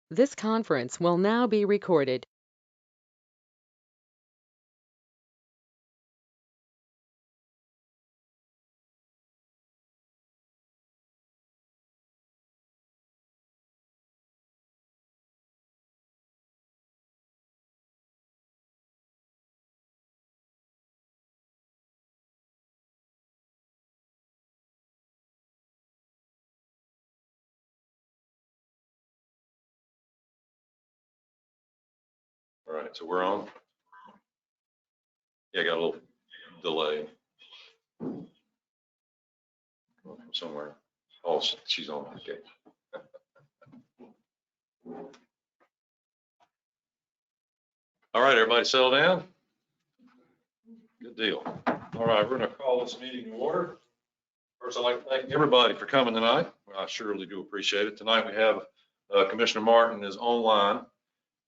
This conference will now be recorded. All right, so we're on. Yeah, got a little delay from somewhere. Oh, she's on. Okay. All right, everybody settle down. Good deal. All right, we're going to call this meeting to order. First, I'd like to thank everybody for coming tonight. I surely do appreciate it. Tonight we have Commissioner Martin is online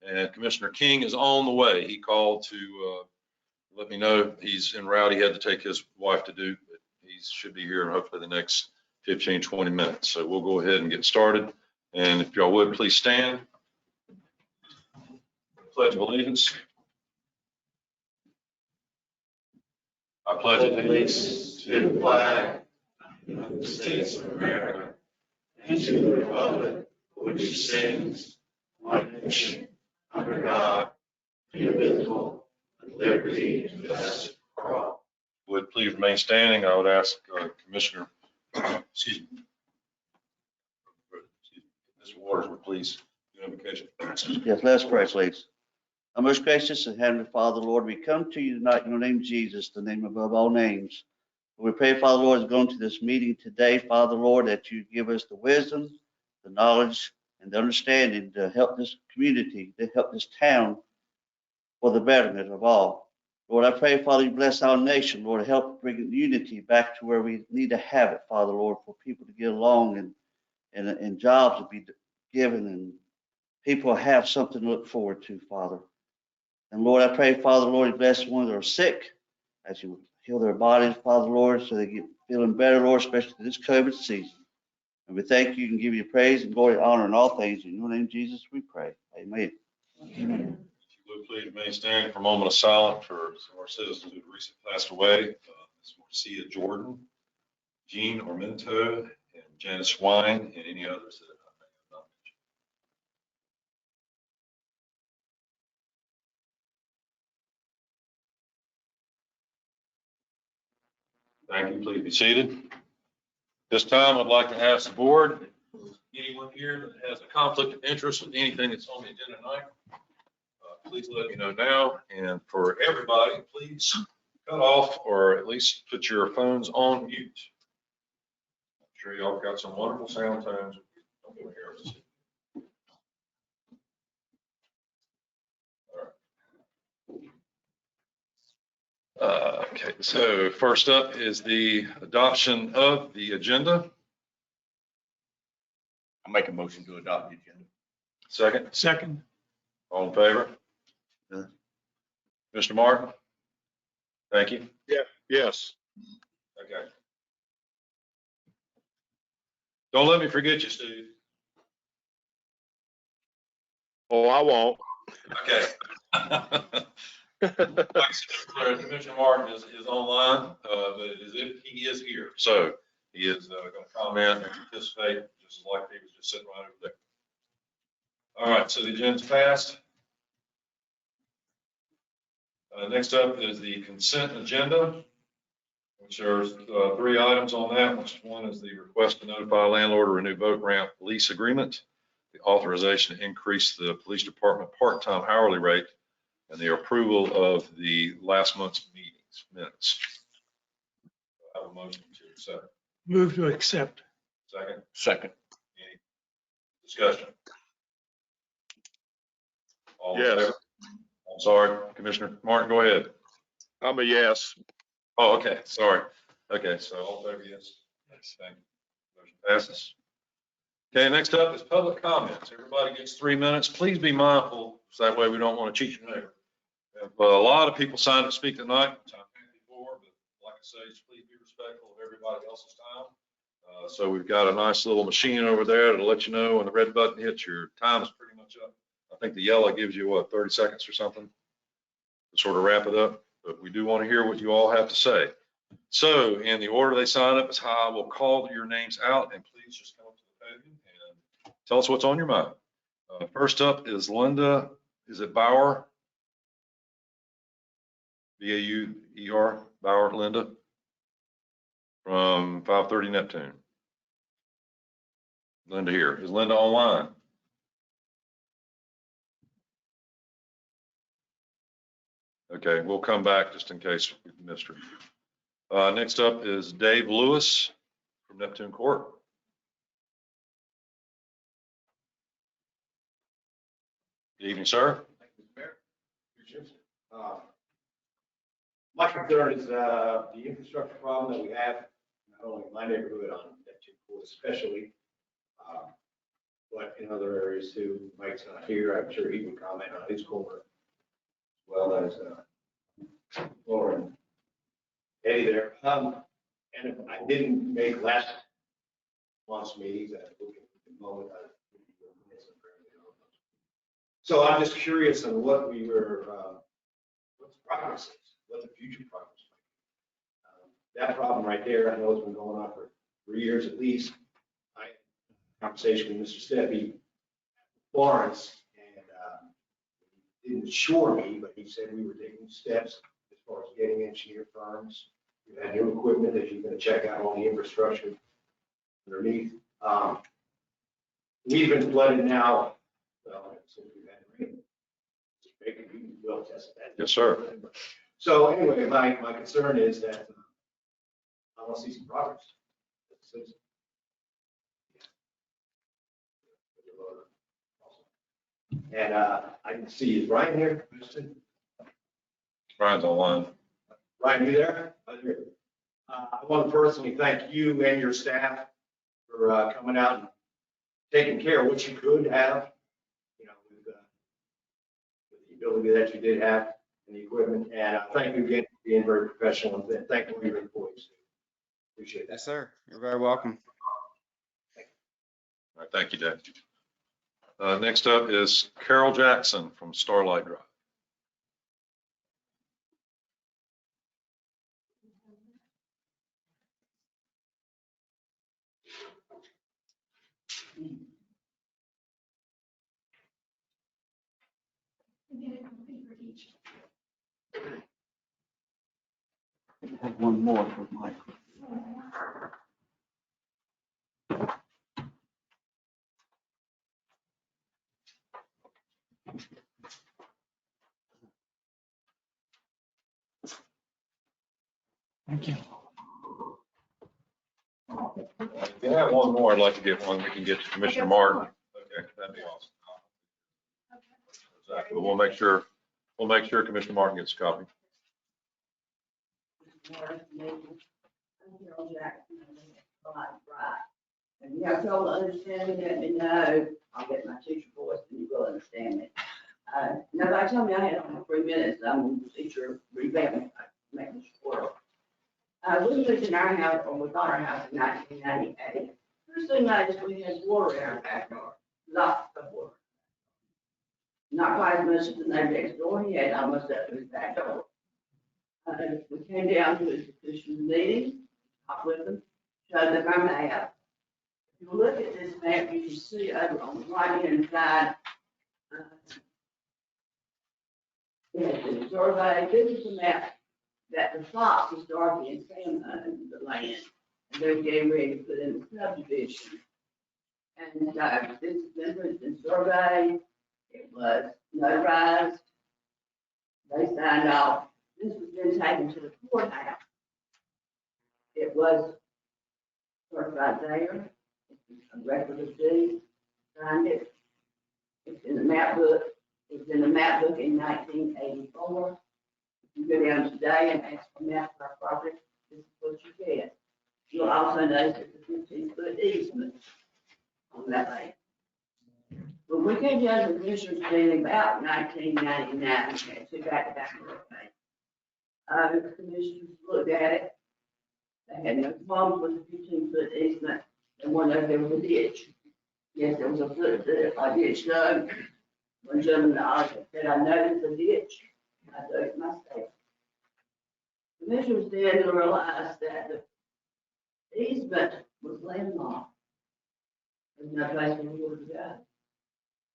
and Commissioner King is on the way. He called to let me know he's en route. He had to take his wife to do, but he should be here in hopefully the next 15, 20 minutes. So we'll go ahead and get started. And if y'all would, please stand. Pledge of Allegiance. I pledge allegiance to the flag of the United States of America and to the republic for which it stands, one nation, under God, indivisible, with liberty and justice for all. Would please remain standing. I would ask Commissioner, excuse me, Mr. Waters would please do an invocation. Yes, let's pray, please. Our most gracious and heavenly Father, Lord, we come to you tonight in your name, Jesus, the name above all names. We pray, Father, Lord, as going to this meeting today, Father, Lord, that you give us the wisdom, the knowledge, and the understanding to help this community, to help this town for the betterment of all. Lord, I pray, Father, you bless our nation, Lord, help bring unity back to where we need to have it, Father, Lord, for people to get along and jobs to be given and people have something to look forward to, Father. And Lord, I pray, Father, Lord, you bless the ones that are sick as you heal their bodies, Father, Lord, so they get feeling better, Lord, especially this COVID season. And we thank you and give you praise and glory, honor, and all things. In your name, Jesus, we pray. Amen. Amen. If you would please remain standing for a moment of silence for some of our citizens who recently passed away. Ms. Marcia Jordan, Jean Ormento, and Janice Wine, and any others that I may have not mentioned. Thank you. Please be seated. This time, I'd like to ask the board, anyone here that has a conflict of interest with anything that's on the agenda tonight, please let me know now. And for everybody, please cut off or at least put your phones on mute. I'm sure y'all got some wonderful sound tones. I'm going to hear us. Okay, so first up is the adoption of the agenda. I make a motion to adopt the agenda. Second. Second. All in favor? Yeah. Mr. Martin? Thank you. Yeah. Yes. Okay. Don't let me forget you, Steve. Oh, I won't. Okay. Like I said, Commissioner Martin is online, but as if he is here. So he is going to comment and participate just like he was just sitting right over there. All right, so the agenda's passed. Next up is the consent agenda, which are 3 items on that. Which one is the request to notify landlord to renew boat ramp lease agreement, the authorization to increase the police department part-time hourly rate, and the approval of the last month's minutes. I have a motion to accept. Move to accept. Second. Second. Any discussion? All in Yes. favor? I'm sorry, Commissioner Martin, go ahead. I'm a yes. Oh, okay, sorry. Okay, so all in favor, yes. Yes, thank you. Motion passes. Okay, next up is public comments. Everybody gets 3 minutes. Please be mindful, so that way we don't want to cheat your neighbor. A lot of people signed up to speak tonight, which I've had before, but like I say, please be respectful of everybody else's time. So we've got a nice little machine over there to let you know when the red button hits, your time is pretty much much up. I think the yellow gives you, what, 30 seconds or something to sort of wrap it up, but we do want to hear what you all have to say. So in the order they sign up is how I will call your names out, and please just come up to the podium and tell us what's on your mind. First up is Linda, is it Bauer? B-A-U-E-R, Bauer, Linda, from 530 Neptune. Linda here. Is Linda online? Okay, we'll come back just in case we missed her. Next up is Dave Lewis from Neptune Court. Good evening, sir. Thank you, Mr. Mayor. Appreciate it. My concern is the infrastructure problem that we have, not only in my neighborhood on Neptune Court especially, but in other areas too. Mike's not here. I'm sure he can comment on his corner, as well as Laura and Eddie there. And if I didn't make last month's meetings, I look at the moment. So I'm just curious on what we were, what the progress is, what the future progress might be. That problem right there, I know it's been going on for 3 years at least. I had a conversation with Mr. Steffi Florence, and he didn't assure me, but he said we were taking steps as far as getting engineer firms. We had new equipment that you're going to check out all the infrastructure underneath. We've been flooded now, well, since we've had rain. Maybe we will test that. Yes, sir. So anyway, my concern is that I want to see some progress. And I can see, is Ryan here? Brian's online. Ryan, you there? I want to personally thank you and your staff for coming out and taking care of what you could have, you know, with the ability that you did have and the equipment. And thank you again for being very professional, and thank you for your employees. Appreciate that. Yes, sir. You're very welcome. All right, thank you, Dave. Next up is Carol Jackson from Starlight Drive. Have one more for Mike. Thank you. If you have one more, I'd like to get one. We can get to Commissioner Martin. Okay, that'd be awesome. Exactly. But we'll make sure Commissioner Martin gets a copy. And you have trouble understanding, let me know. I'll get my teacher voice and you will understand me. Nobody told me I had only 3 minutes. I'm a teacher revamping, making squirrel. We lived in our house, or we bought our house in 1998. First thing I noticed, we had water in our backyard, lots of water. Not quite as much as the neighbor next door, he had almost up to his back door. We came down to his petition meeting, talked with them, showed them our map. If you look at this map, you can see over on the right hand side, it has been surveyed. This is the map that the Fox was Dorothy and Sam owned the land, and they're getting ready to put in the subdivision. And this has been surveyed, it was notarized, they signed off. This was then taken to the courthouse. It was certified there, a record of deed, signed it. It's in the map book. It's in the map book in 1984. If you go down today and ask for a map of our property, this is what you get. You'll also notice it's a 15-foot easement on that land. When we came down to the commissioners meeting about 1999, we had two back-to-back hurricanes. The commissioners looked at it. They had no problems with the 15-foot easement, and one of them was a ditch. Yes, there was a ditch dug One gentleman said, I noticed a ditch. I dug it myself. Commissioners then realized that the easement was landlocked. There's no place for water to go.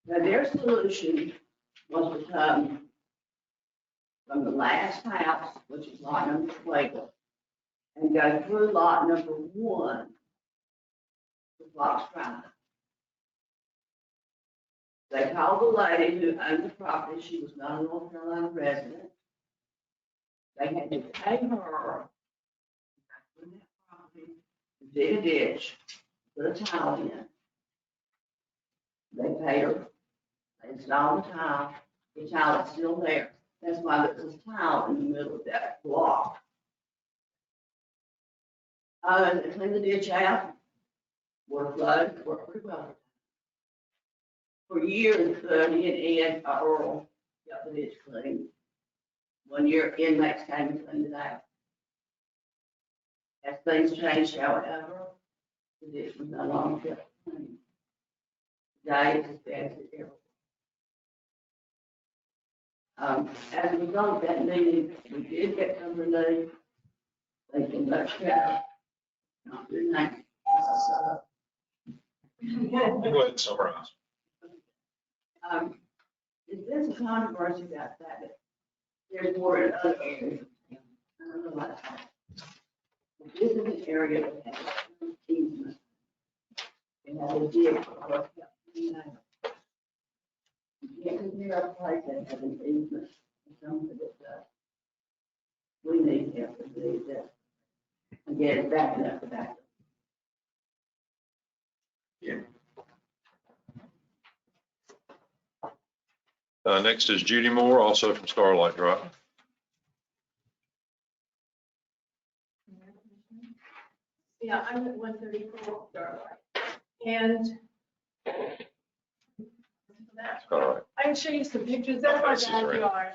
Now, their solution was to come from the last house, which is lot number 12, and go through lot number 1 to Fox Drive. They called the lady who owned the property. She was not a North Carolina resident. They had to pay her to dig a ditch, put a tile in. They pay her, they installed the tile. The tile is still there. That's why there's a tile in the middle of that block. They cleaned the ditch out. Water flowed, worked pretty well. For years, he and Ed Earl got the ditch cleaned. 1 year, inmates came and cleaned it out. As things changed, however, the ditch was no longer kept clean. Today, it's as bad as it ever was. As a result of that meeting, we did get some relief. They can much better. Not very nice. Go ahead and summarize. There's a controversy about that. There's more in other areas. I don't know why. This is an area that has an easement. It has a dig for you can't compare a place that has an easement to something that does. We need help to do that. And get it back up to back. Next is Judy Moore, also from Starlight Drive. Yeah, I'm at 134 Starlight. And All right. I can show you some pictures. That's my backyard.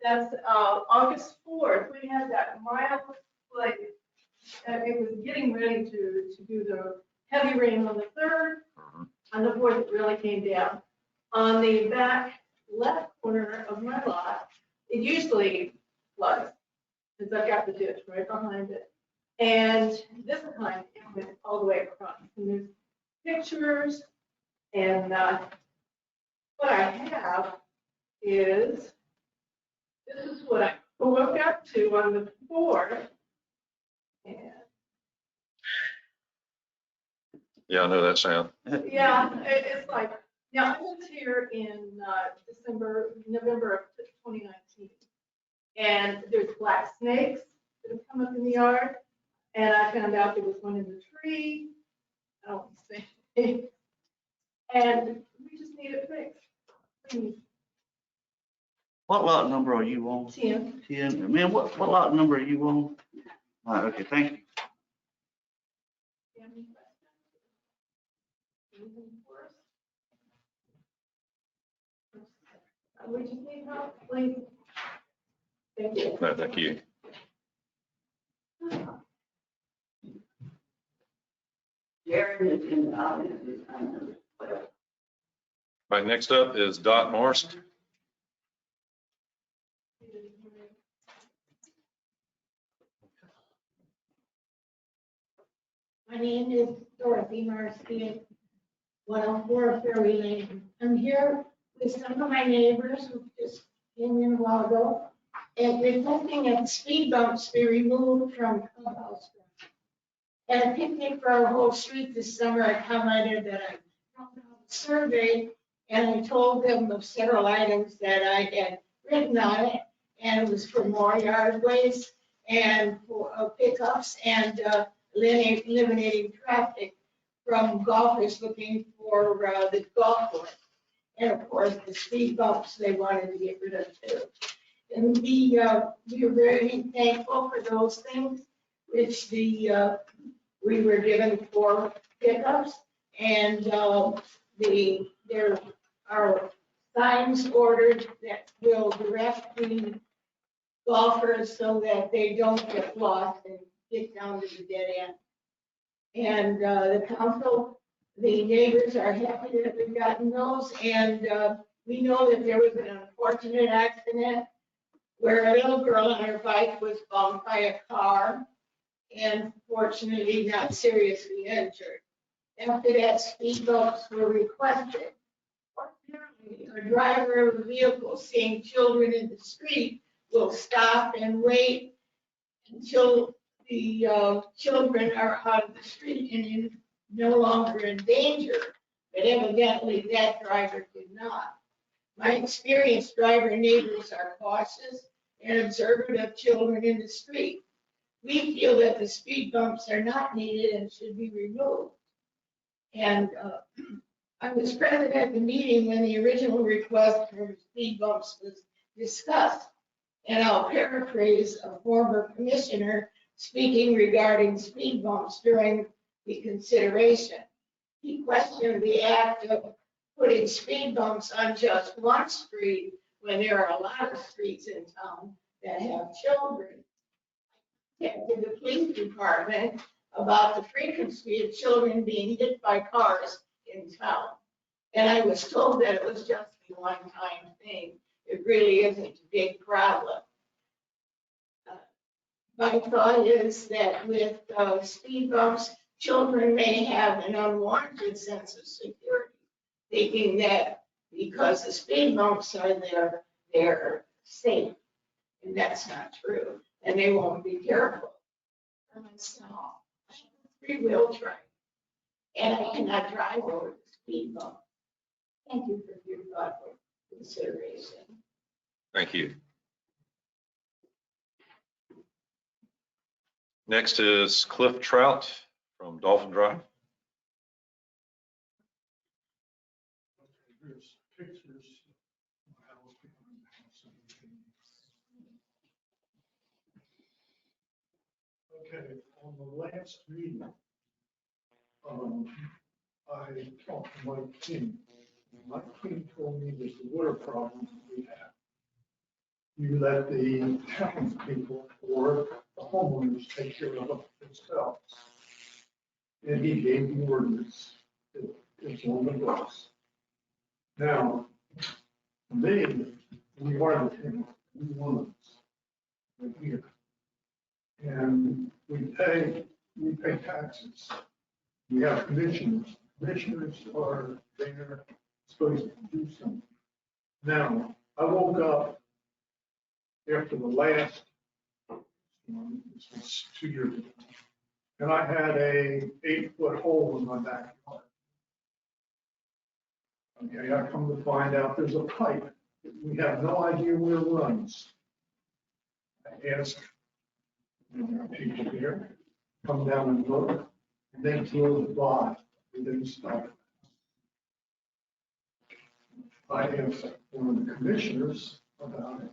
That's August 4th. We had that mild, like, it was getting ready to do the heavy rain on the 3rd. On the 4th, it really came down. On the back left corner of my lot, it usually floods, because I've got the ditch right behind it. And this time, it went all the way across. And there's pictures, and what I have is, this is what I woke up to on the 4th. And Yeah, I know that sound. yeah, it's like, now I was here in November of 2019. And there's black snakes that have come up in the yard. And I found out there was one in the tree. I don't say anything. And we just need it fixed. Please. What lot number are you on? 10. 10. Man, what lot number are you on? All right, okay, thank you. We just need help, please. Thank you. No, thank you. Jared is in the audience. All right, next up is Dot Marst. My name is Dorothy Marstein, 104 Fairway Lane. I'm here with some of my neighbors who just came in a while ago, and requesting that speed bumps be removed from Clubhouse. At a picnic for our whole street this summer, I commented that I found out a survey, and I told them of several items that I had written on it, and it was for more yardways and for pickups and eliminating traffic from golfers looking for the golf course. And of course, the speed bumps they wanted to get rid of too. And we are very thankful for those things, which we were given for pickups. And there are signs ordered that will direct the golfers so that they don't get lost and get down to the dead end. And the council, the neighbors are happy that we've gotten those, and We know that there was an unfortunate accident where a little girl on her bike was bumped by a car and fortunately not seriously injured. After that, speed bumps were requested. Ordinarily, a driver of a vehicle seeing children in the street will stop and wait until the children are out of the street and no longer in danger. But evidently, that driver did not. My experienced driver neighbors are cautious and observant of children in the street. We feel that the speed bumps are not needed and should be removed. And I was present at the meeting when the original request for speed bumps was discussed. And I'll paraphrase a former commissioner speaking regarding speed bumps during the consideration. He questioned the act of putting speed bumps on just one street when there are a lot of streets in town that have children. Contacted the police department about the frequency of children being hit by cars in town. And I was told that it was just a one-time thing. It really isn't a big problem. My thought is that with speed bumps, children may have an unwarranted sense of security, thinking that because the speed bumps are there, they're safe. And that's not true. And they won't be careful. For myself, I have a three-wheel drive, and I cannot drive over the speed bump. Thank you for your thoughtful consideration. Thank you. Next is Cliff Trout from Dolphin Drive. There's pictures of my house behind the house and everything. Okay, on the last meeting, I talked to Mike King. Mike King told me there's a water problem we have. You let the townspeople or the homeowners take care of it themselves. And he gave the ordinance. It's on the books. Now, we are the town, we want right here. And we pay taxes. We have commissioners. Commissioners are there, supposed to do something. Now, I woke up after the last, this was 2 years ago, and I had a 8-foot hole in my backyard. Okay, I come to find out there's a pipe that we have no idea where it runs. I asked people here, come down and look, and they drove by, and didn't stop. I asked one of the commissioners about it,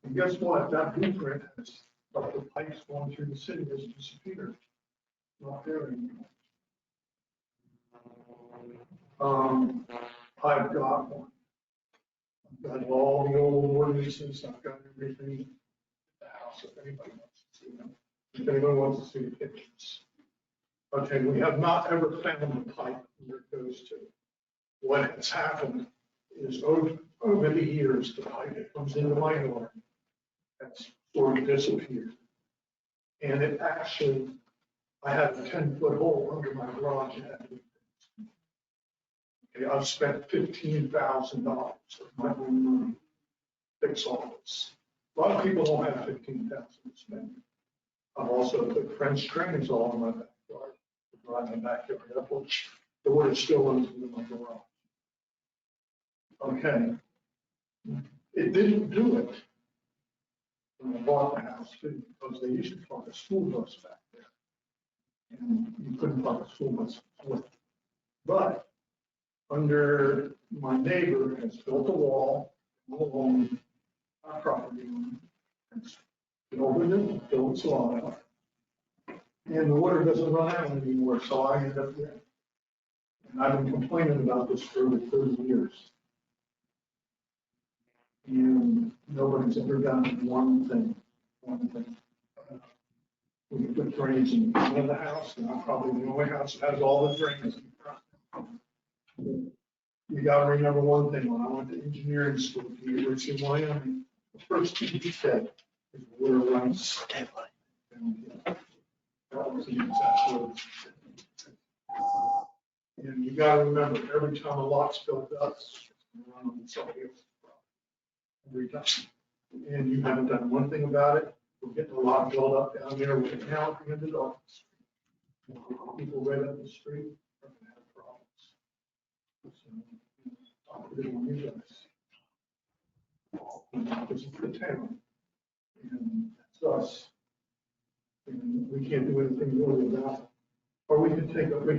and guess what? That blueprint has, but the pipes going through the city has disappeared. Not there anymore. I've got one. I've got all the old ordinances, I've got everything at the house, if anybody wants to see them. If anyone wants to see the pictures. Okay, we have not ever found the pipe where it goes to. What has happened is over the years, the pipe that comes into my yard has sort of disappeared. And it actually, I have a 10-foot hole under my garage. Okay, I've spent $15,000 of my own money to fix all this. A lot of people don't have $15,000 to spend. I've also put French drains all in my backyard, to dry my backyard up, which the water still runs into my garage. Okay. It didn't do it when I bought the house, too, because they used to park a school bus back there. And you couldn't park a school bus with it. But under my neighbor has built a wall along our property line. Built it, built soil. And the water doesn't run out anymore, so I end up there. And I've been complaining about this for over 30 years. And nobody's ever done one thing. We can put drains in front of the house, and I'm probably the only house that has all the drains in front. You gotta remember one thing, when I went to engineering school at the University of Miami, the first thing he said is water runs steadily. That was the exact words. And you gotta remember, every time a lot's built up, it's gonna run on somebody else's property. Every time. And you haven't done one thing about it. We're getting a lot built up down there right now at the end of the office. People right up the street are gonna have problems. So, I'll put it on you guys. This is the town. And that's us. And we can't do anything really about it. Or we could get over it,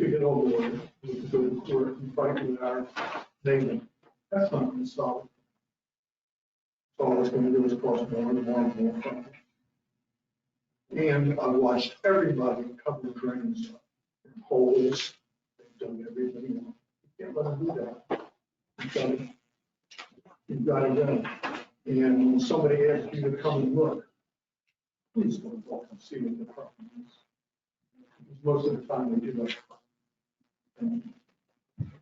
we could go to court and fight with our neighbor. That's not gonna solve it. All it's gonna do is cause more and more and more trouble. And I've watched everybody cover the drains up, and holes, they've done everything. You can't let them do that. You've got to go. And when somebody asks you to come and look, please don't walk and see what the problem is. Because most of the time they do that.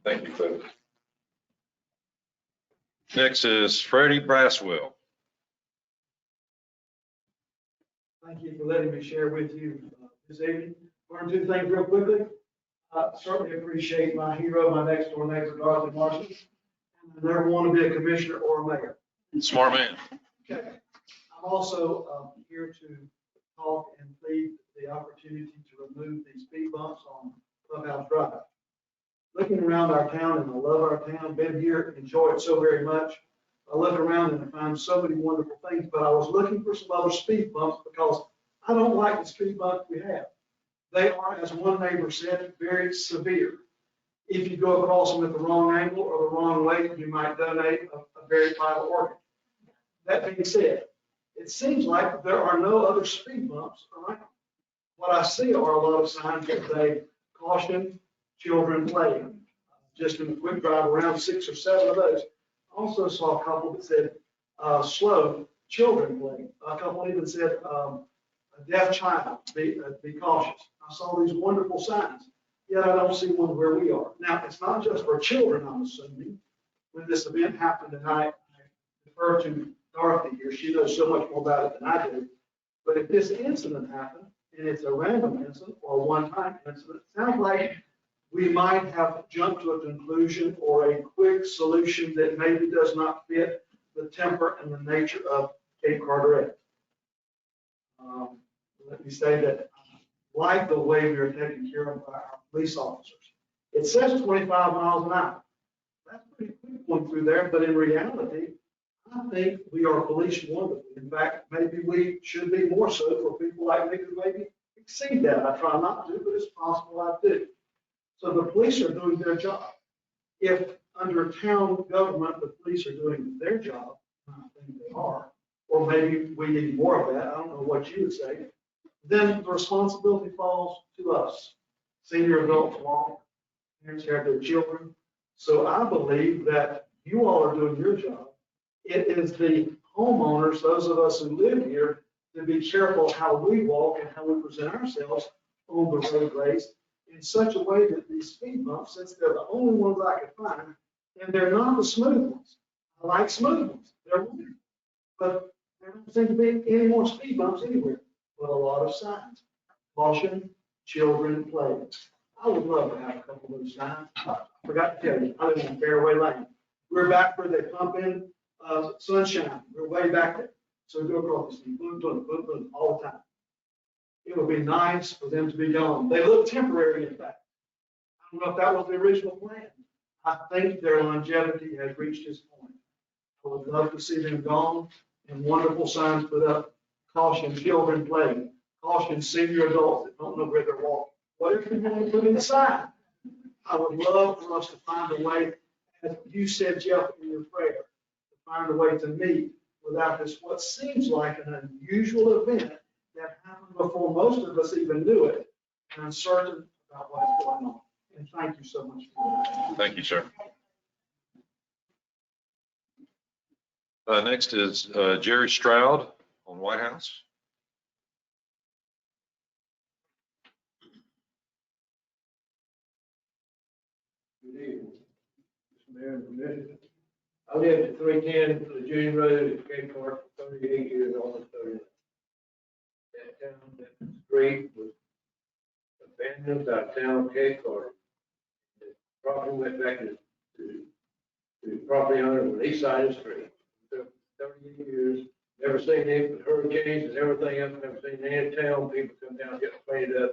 Thank you, Fred. Next is Freddy Braswell. Thank you for letting me share with you this evening. We're going to do things real quickly. Certainly appreciate my hero, my next door neighbor, Dorothy Marshall. And I never want to be a commissioner or a mayor. Smart man. Okay. I'm also here to talk and plead the opportunity to remove these speed bumps on Clubhouse Drive. Looking around our town, and I love our town, been here, enjoy it so very much. I look around and I find so many wonderful things, but I was looking for some other speed bumps because I don't like the speed bumps we have. They are, as one neighbor said, very severe. If you go across them at the wrong angle or the wrong way, you might donate a very vital organ. That being said, it seems like there are no other speed bumps around. What I see are a lot of signs that say, caution, children playing. Just in a quick drive around, 6 or 7 of those. I also saw a couple that said, slow, children playing. A couple even said, a deaf child, be cautious. I saw these wonderful signs, yet I don't see one where we are. Now, it's not just for children, I'm assuming. When this event happened tonight, I defer to Dorothy here. She knows so much more about it than I do. But if this incident happened, and it's a random incident or a one-time incident, it sounds like we might have jumped to a conclusion or a quick solution that maybe does not fit the temper and the nature of Cape Carteret. Let me say that I like the way we are taking care of our police officers. It says 25 miles an hour. That's pretty quick going through there, but in reality, I think we are policing wonderfully. In fact, maybe we should be more so for people like me who maybe exceed that. I try not to, but it's possible I do. So the police are doing their job. If under town government, the police are doing their job, I think they are, or maybe we need more of that, I don't know what you would say, then the responsibility falls to us. Senior adults walk, parents have their children. So I believe that you all are doing your job. It is the homeowners, those of us who live here, to be careful how we walk and how we present ourselves on the roadways in such a way that these speed bumps, since they're the only ones I could find, and they're not the smooth ones. I like smooth ones. They're wonderful. But there don't seem to be any more speed bumps anywhere, but a lot of signs. Caution, children playing. I would love to have a couple of those signs. I forgot to tell you, I live on Fairway Lane. We're back where they pump in Sunshine. We're way back there. So we go across the street, boom, boom, boom, boom, all the time. It would be nice for them to be gone. They look temporary, in fact. I don't know if that was the original plan. I think their longevity has reached its point. I would love to see them gone and wonderful signs put up. Caution, children playing. Caution, senior adults that don't know where they're walking. Whatever you want to put inside. I would love for us to find a way, as you said, Jeff, in your prayer, to find a way to meet without this, what seems like an unusual event that happened before most of us even knew it, and I'm certain about what's going on. And thank you so much for that. Thank you, sir. Next is Jerry Stroud on White House. Good evening. Mayor and Commissioner. I lived at 310 Lejeune Road at Cape Park for 38 years, almost 39. That town, that street was abandoned by the town of Cape Park. The property went back to the property owner on the east side of the street. So 38 years, never seen any hurricanes and everything else, never seen any town people come down and get it cleaned up.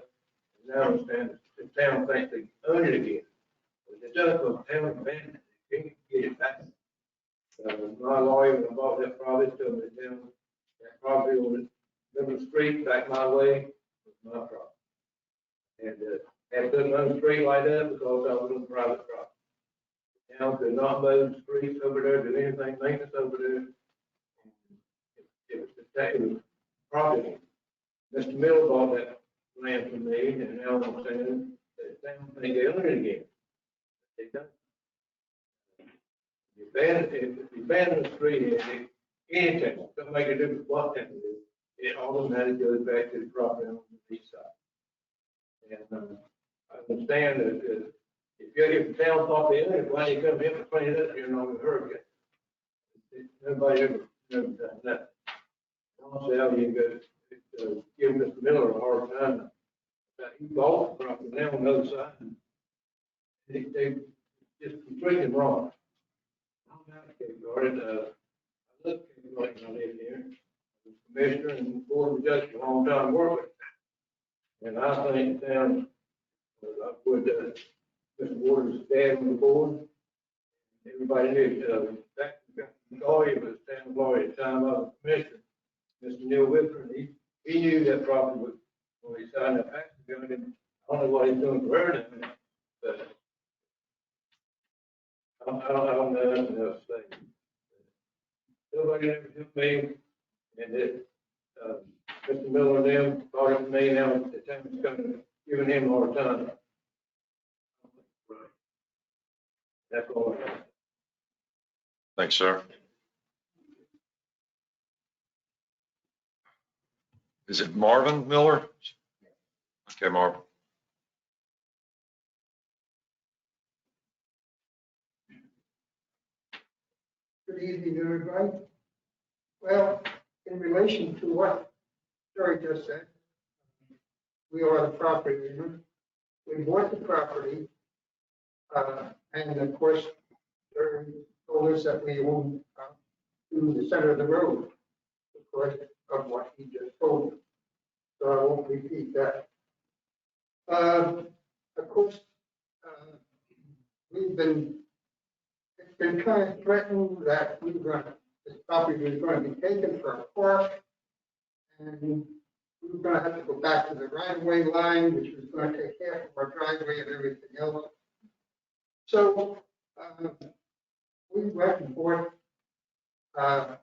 And now the town thinks they own it again. But the town abandoned it, they can't get it back. My lawyer, when I bought that property, told me that property on the middle of the street back my way was my property. And had to run the street like that because I was on private property. The town could not mow the streets over there, do anything, maintenance over there. It was property. Mr. Miller bought that land from me, and now I'm saying that the town think they own it again. They don't. You abandon the street, anything, don't make a difference what that is, it automatically goes back to the property on the east side. And I understand that if the town thought they owned it, why they come in and clean it up here on the hurricane? Nobody ever done that. Honestly, how you go give Mr. Miller a hard time. He bought the property now on the other side. They just completely wrong. I'm out of Cape Garden. I love Cape Garden when I lived here. I was commissioner and board of justice a long time working. And I think the town, I put Mr. Warden's dad on the board. Everybody knew that lawyer was town lawyer at the time I was commissioner, Mr. Neil Whipper. He knew that property was when he signed that package. I don't know what he's doing for her now, but I don't know nothing else to say. Nobody ever took me, and it, Mr. Miller and them brought it to me now. The town's coming, giving him a hard time. Right. That's all I got. Thanks, sir. Is it Marvin Miller? Okay, Marvin. Good evening, everybody. Well, in relation to what Terry just said, we are the property owner. We bought the property, and of course, Terry told us that we own to the center of the road, of course, of what he just told me. So I won't repeat that. Of course, it's been kind of threatened that this property was going to be taken for a park, and we were going to have to go back to the right-of-way line, which was going to take half of our driveway and everything else. So we went and bought the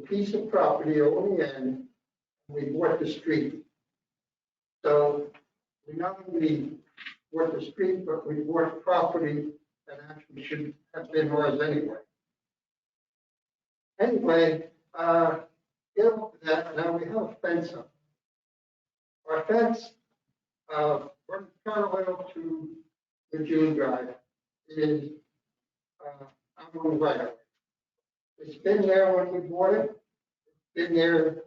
piece of property on the end, and we bought the street. So we not only bought the street, but we bought property that actually should have been ours anyway. Anyway, get up to that, now we have a fence up. Our fence, runs parallel to the June Drive, is, I'm on the right of it. It's been there when we bought it, it's been there,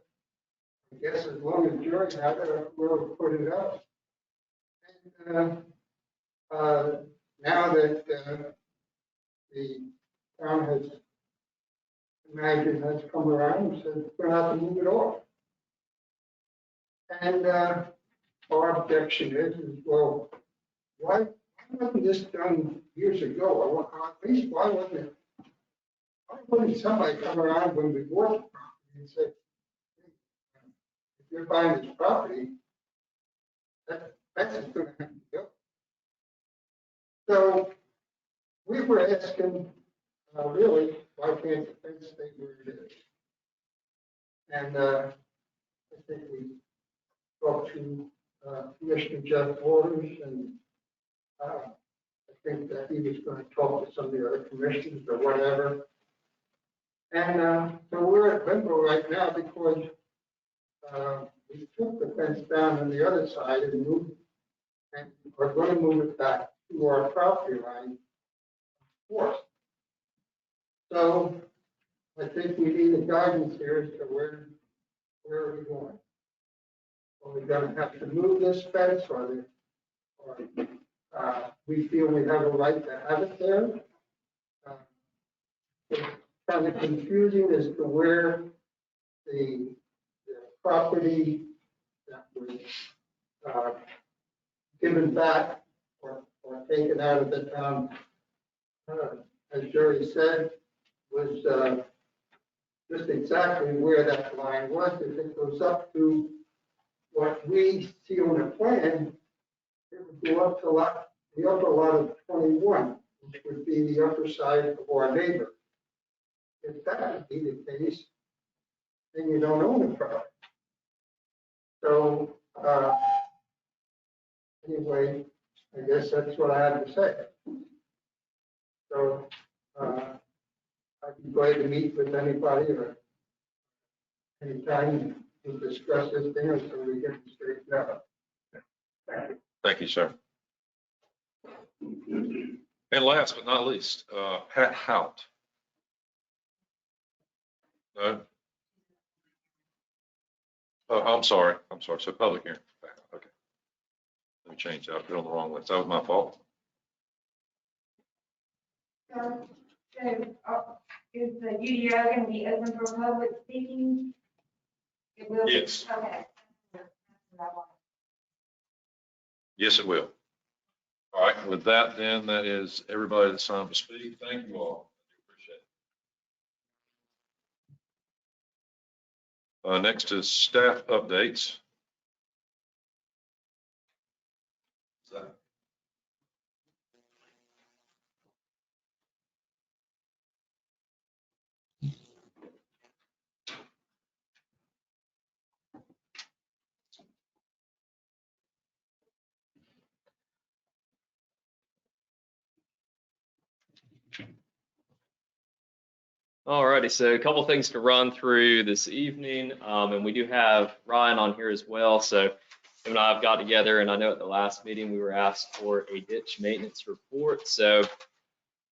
I guess, as long as George had it, or whoever put it up. And, now that the town has come around and said we're going to have to move it off. And our objection is well, why wasn't this done years ago? Or at least why wouldn't somebody come around when we bought the property and say, if you're buying this property, that's just going to have to go. So we were asking, really, why can't the fence stay where it is? And I think we talked to Commissioner Jeff Waters, and I think that he was going to talk to some of the other commissioners or whatever. And so we're at limbo right now because we took the fence down on the other side and moved, and we're going to move it back to our property line. enforced. So I think we need a guidance here as to where are we going? Are we gonna have to move this fence or we feel we have a right to have it there? It's kind of confusing as to where the property that was given back or taken out of the town, as Jerry said, was just exactly where that line was. If it goes up to what we see on the plan, it would go up to the upper lot of 21, which would be the upper side of our neighbor. If that would be the case, then you don't own the property. So anyway, I guess that's what I have to say. So I'd be glad to meet with anybody or anytime to discuss this thing so we get it straightened out. Thank you. Thank you, sir. And last but not least, Pat Hout. No? Oh, I'm sorry. So public hearing. Okay. Let me change that. I put it on the wrong list. That was my fault. So, is the UDO going to be open for public speaking? It will be? Yes. Okay. Yes, it will. All right, with that, then, that is everybody that's signed to speak. Thank you all. I do appreciate it. Next is staff updates. Alrighty, so a couple things to run through this evening, and we do have Ryan on here as well. So him and I have got together, and I know at the last meeting we were asked for a ditch maintenance report. So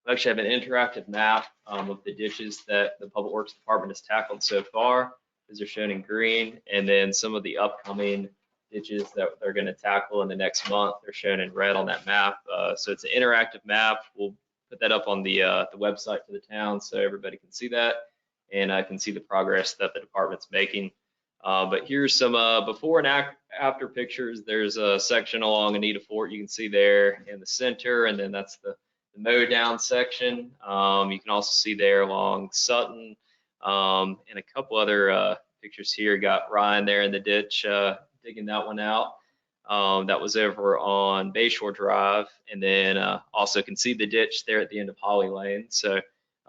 we actually have an interactive map of the ditches that the Public Works Department has tackled so far. These are shown in green, and then some of the upcoming ditches that they're going to tackle in the next month. They're shown in red on that map. So it's an interactive map. We'll put that up on the website for the town so everybody can see that and I can see the progress that the department's making. But here's some before and after pictures. There's a section along Anita Fort you can see there in the center, and then that's the mow down section. You can also see there along Sutton and a couple other pictures here. Got Ryan there in the ditch digging that one out. That was over on Bayshore Drive, and then also can see the ditch there at the end of Holly Lane. So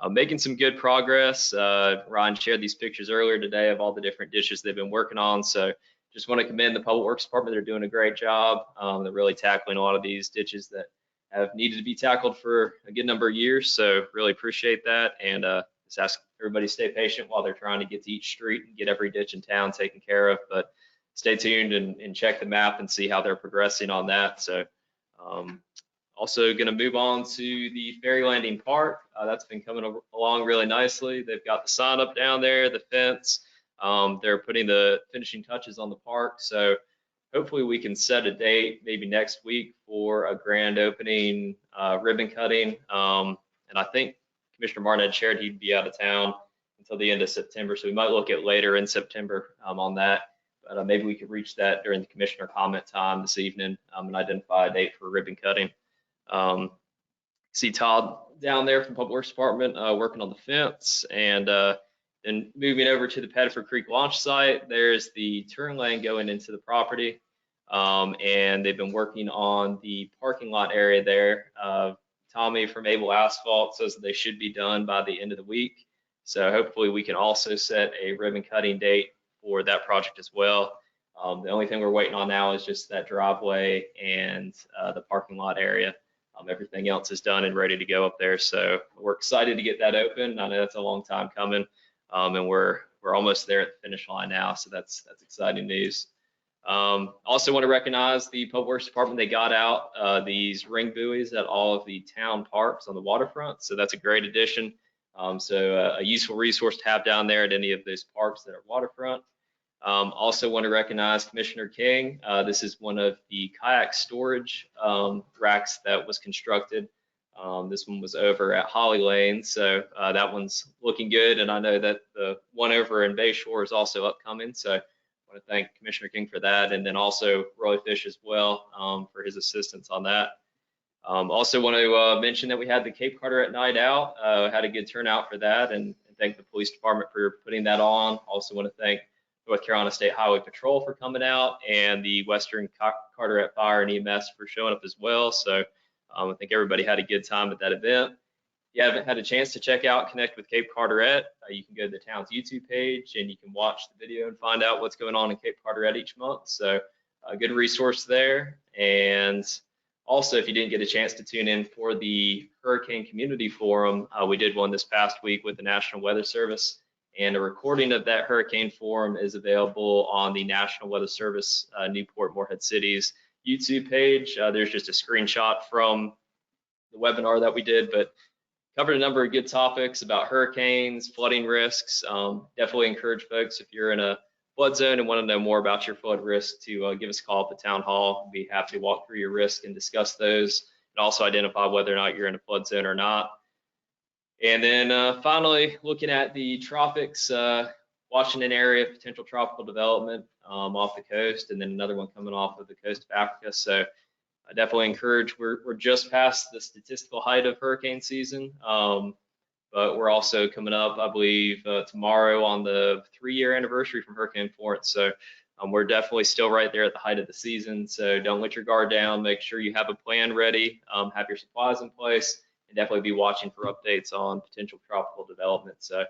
making some good progress. Ryan shared these pictures earlier today of all the different ditches they've been working on. So just want to commend the Public Works Department. They're doing a great job. They're really tackling a lot of these ditches that have needed to be tackled for a good number of years. So really appreciate that, and just ask everybody to stay patient while they're trying to get to each street and get every ditch in town taken care of. But stay tuned and check the map and see how they're progressing on that. So also going to move on to the Ferry Landing Park. That's been coming along really nicely. They've got the sign up down there, the fence. They're putting the finishing touches on the park. So hopefully we can set a date maybe next week for a grand opening ribbon cutting. And I think Commissioner Martin had shared he'd be out of town until the end of September. So we might look at later in September on that. But maybe we could reach that during the commissioner comment time this evening and identify a date for ribbon cutting. See Todd down there from Public Works Department working on the fence, and then moving over to the Pettiford Creek launch site. There's the turn lane going into the property, and they've been working on the parking lot area there. Tommy from Able Asphalt says that they should be done by the end of the week. So hopefully we can also set a ribbon cutting date for that project as well. The only thing we're waiting on now is just that driveway and the parking lot area. Everything else is done and ready to go up there. So we're excited to get that open. I know that's a long time coming, and we're almost there at the finish line now. So that's exciting news. Also want to recognize the Public Works Department. They got out these ring buoys at all of the town parks on the waterfront. So that's a great addition. So a useful resource to have down there at any of those parks that are waterfront. Also want to recognize Commissioner King. This is one of the kayak storage racks that was constructed. This one was over at Holly Lane, so that one's looking good. And I know that the one over in Bay Shore is also upcoming. So I want to thank Commissioner King for that, and then also Roy Fish as well for his assistance on that. Also want to mention that we had the Cape Carteret Night Out. Had a good turnout for that, and thank the police department for putting that on. Also want to thank North Carolina State Highway Patrol for coming out, and the Western Carteret Fire and EMS for showing up as well. So I think everybody had a good time at that event. If you haven't had a chance to check out Connect with Cape Carteret, you can go to the town's YouTube page and you can watch the video and find out what's going on in Cape Carteret each month. So a good resource there. And also, if you didn't get a chance to tune in for the Hurricane Community Forum, we did one this past week with the National Weather Service. And a recording of that Hurricane Forum is available on the National Weather Service Newport Morehead City's YouTube page. There's just a screenshot from the webinar that we did, but covered a number of good topics about hurricanes, flooding risks. Definitely encourage folks, if you're in a flood zone and want to know more about your flood risk, to give us a call at the town hall. We'll be happy to walk through your risk and discuss those, and also identify whether or not you're in a flood zone or not. And then finally, looking at the tropics, Washington area, potential tropical development off the coast, and then another one coming off of the coast of Africa. So I definitely encourage, we're just past the statistical height of hurricane season, but we're also coming up, I believe, tomorrow on the 3-year anniversary from Hurricane Florence. So we're definitely still right there at the height of the season. So don't let your guard down. Make sure you have a plan ready, have your supplies in place, and definitely be watching for updates on potential tropical development. So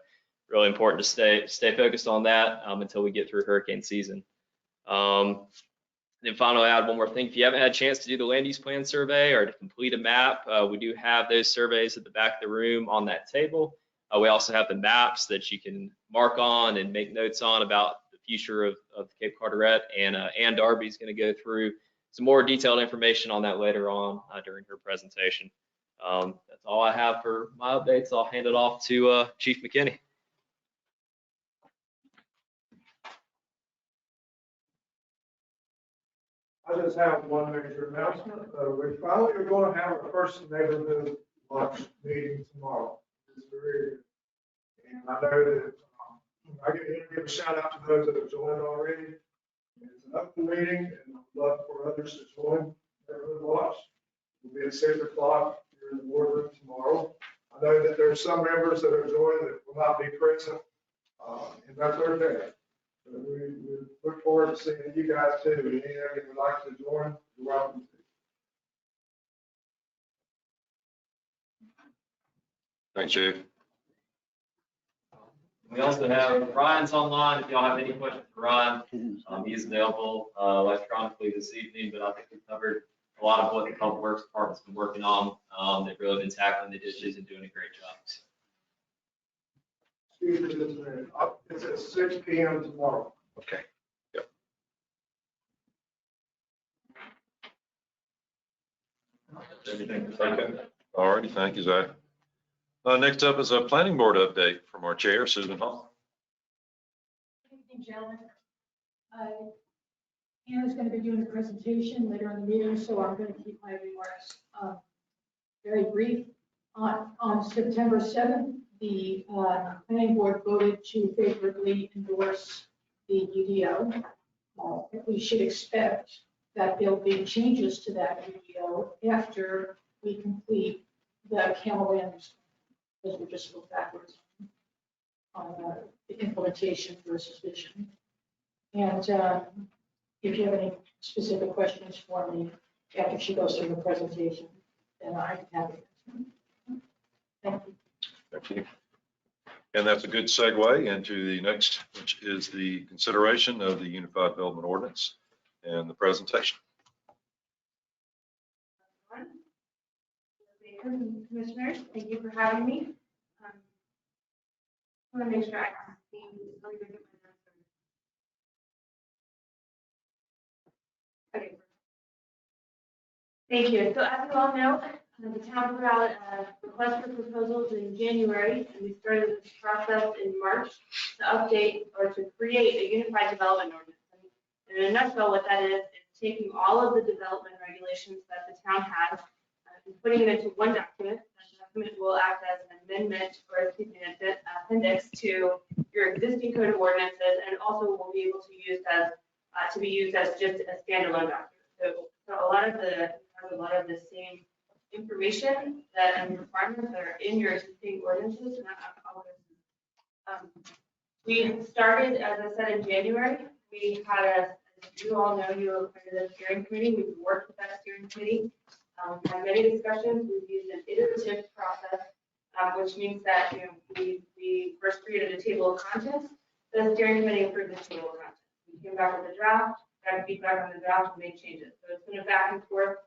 really important to stay focused on that until we get through hurricane season. Then finally, add one more thing. If you haven't had a chance to do the land use plan survey or to complete a map, we do have those surveys at the back of the room on that table. We also have the maps that you can mark on and make notes on about the future of Cape Carteret. And Ann Darby is going to go through some more detailed information on that later on during her presentation. That's all I have for my updates. I'll hand it off to Chief McKinney. I just have one major announcement. We finally are going to have our first neighborhood watch meeting tomorrow. It's very, and I know that I get to give a shout out to those that have joined already. It's an open meeting, and I'd love for others to join neighborhood watch. We'll be at 6 o'clock here in the boardroom tomorrow. I know that there are some members that are joining that will not be present, and that's okay. We look forward to seeing you guys too. If you would like to join, you're welcome to. Thanks, Chief. We also have Ryan's online. If y'all have any questions for Ryan, he is available electronically this evening, but I think we've covered a lot of what the Public Works Department's been working on. They've really been tackling the ditches and doing a great job. Excuse me just a minute. It's at 6 p.m. tomorrow. Okay. Yep. Anything? Okay. All righty. Thank you, Zach. Next up is a planning board update from our chair, Susan Hall. Good evening, gentlemen. Anna's going to be doing a presentation later in the meeting, so I'm going to keep my remarks very brief. On September 7th, the planning board voted to favorably endorse the UDO. We should expect that there'll be changes to that UDO after we complete the Camellands, because we're just a little backwards on the implementation versus vision. And if you have any specific questions for me after she goes through the presentation, then I can have it. Thank you. Thank you. And that's a good segue into the next, which is the consideration of the Unified Development Ordinance and the presentation. Commissioners, thank you for having me. I want to make sure I can see. Thank you. So as you all know, the town put out a request for proposals in January, and we started this process in March to update or to create a unified development ordinance. And in a nutshell, what that is taking all of the development regulations that the town has and putting it into one document. That document will act as an amendment or excuse me, an appendix to your existing code of ordinances, and also will be able to be used as just a standalone document. So a lot of the same information and requirements that are in your existing ordinances. We started, as I said, in January. We had as you all know, you were part of the steering committee. We've worked with that steering committee. We've had many discussions. We've used an iterative process, which means that we first created a table of contents. The steering committee approved the table of contents. We came back with a draft, got feedback on the draft, and made changes. So it's been a back and forth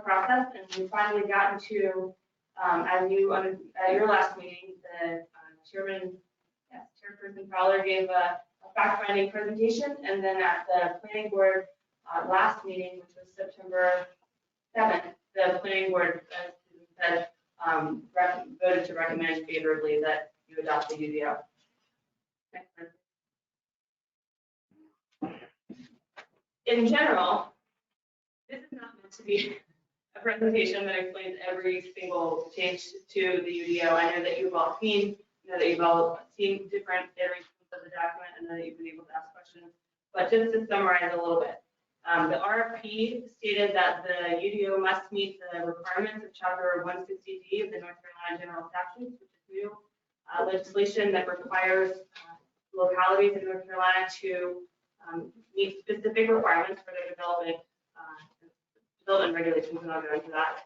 process, and we finally gotten to, as you at your last meeting, the Chairperson Fowler gave a fact-finding presentation, and then at the planning board last meeting, which was September 7th, the planning board said voted to recommend favorably that you adopt the UDO. In general, this is not meant to be a presentation that explains every single change to the UDO. I know that you've all seen, different iterations of the document, and that you've been able to ask questions. But just to summarize a little bit, the RFP stated that the UDO must meet the requirements of Chapter 160D of the North Carolina General Statutes, which is new legislation that requires localities in North Carolina to meet specific requirements for their development regulations, and I'll go into that.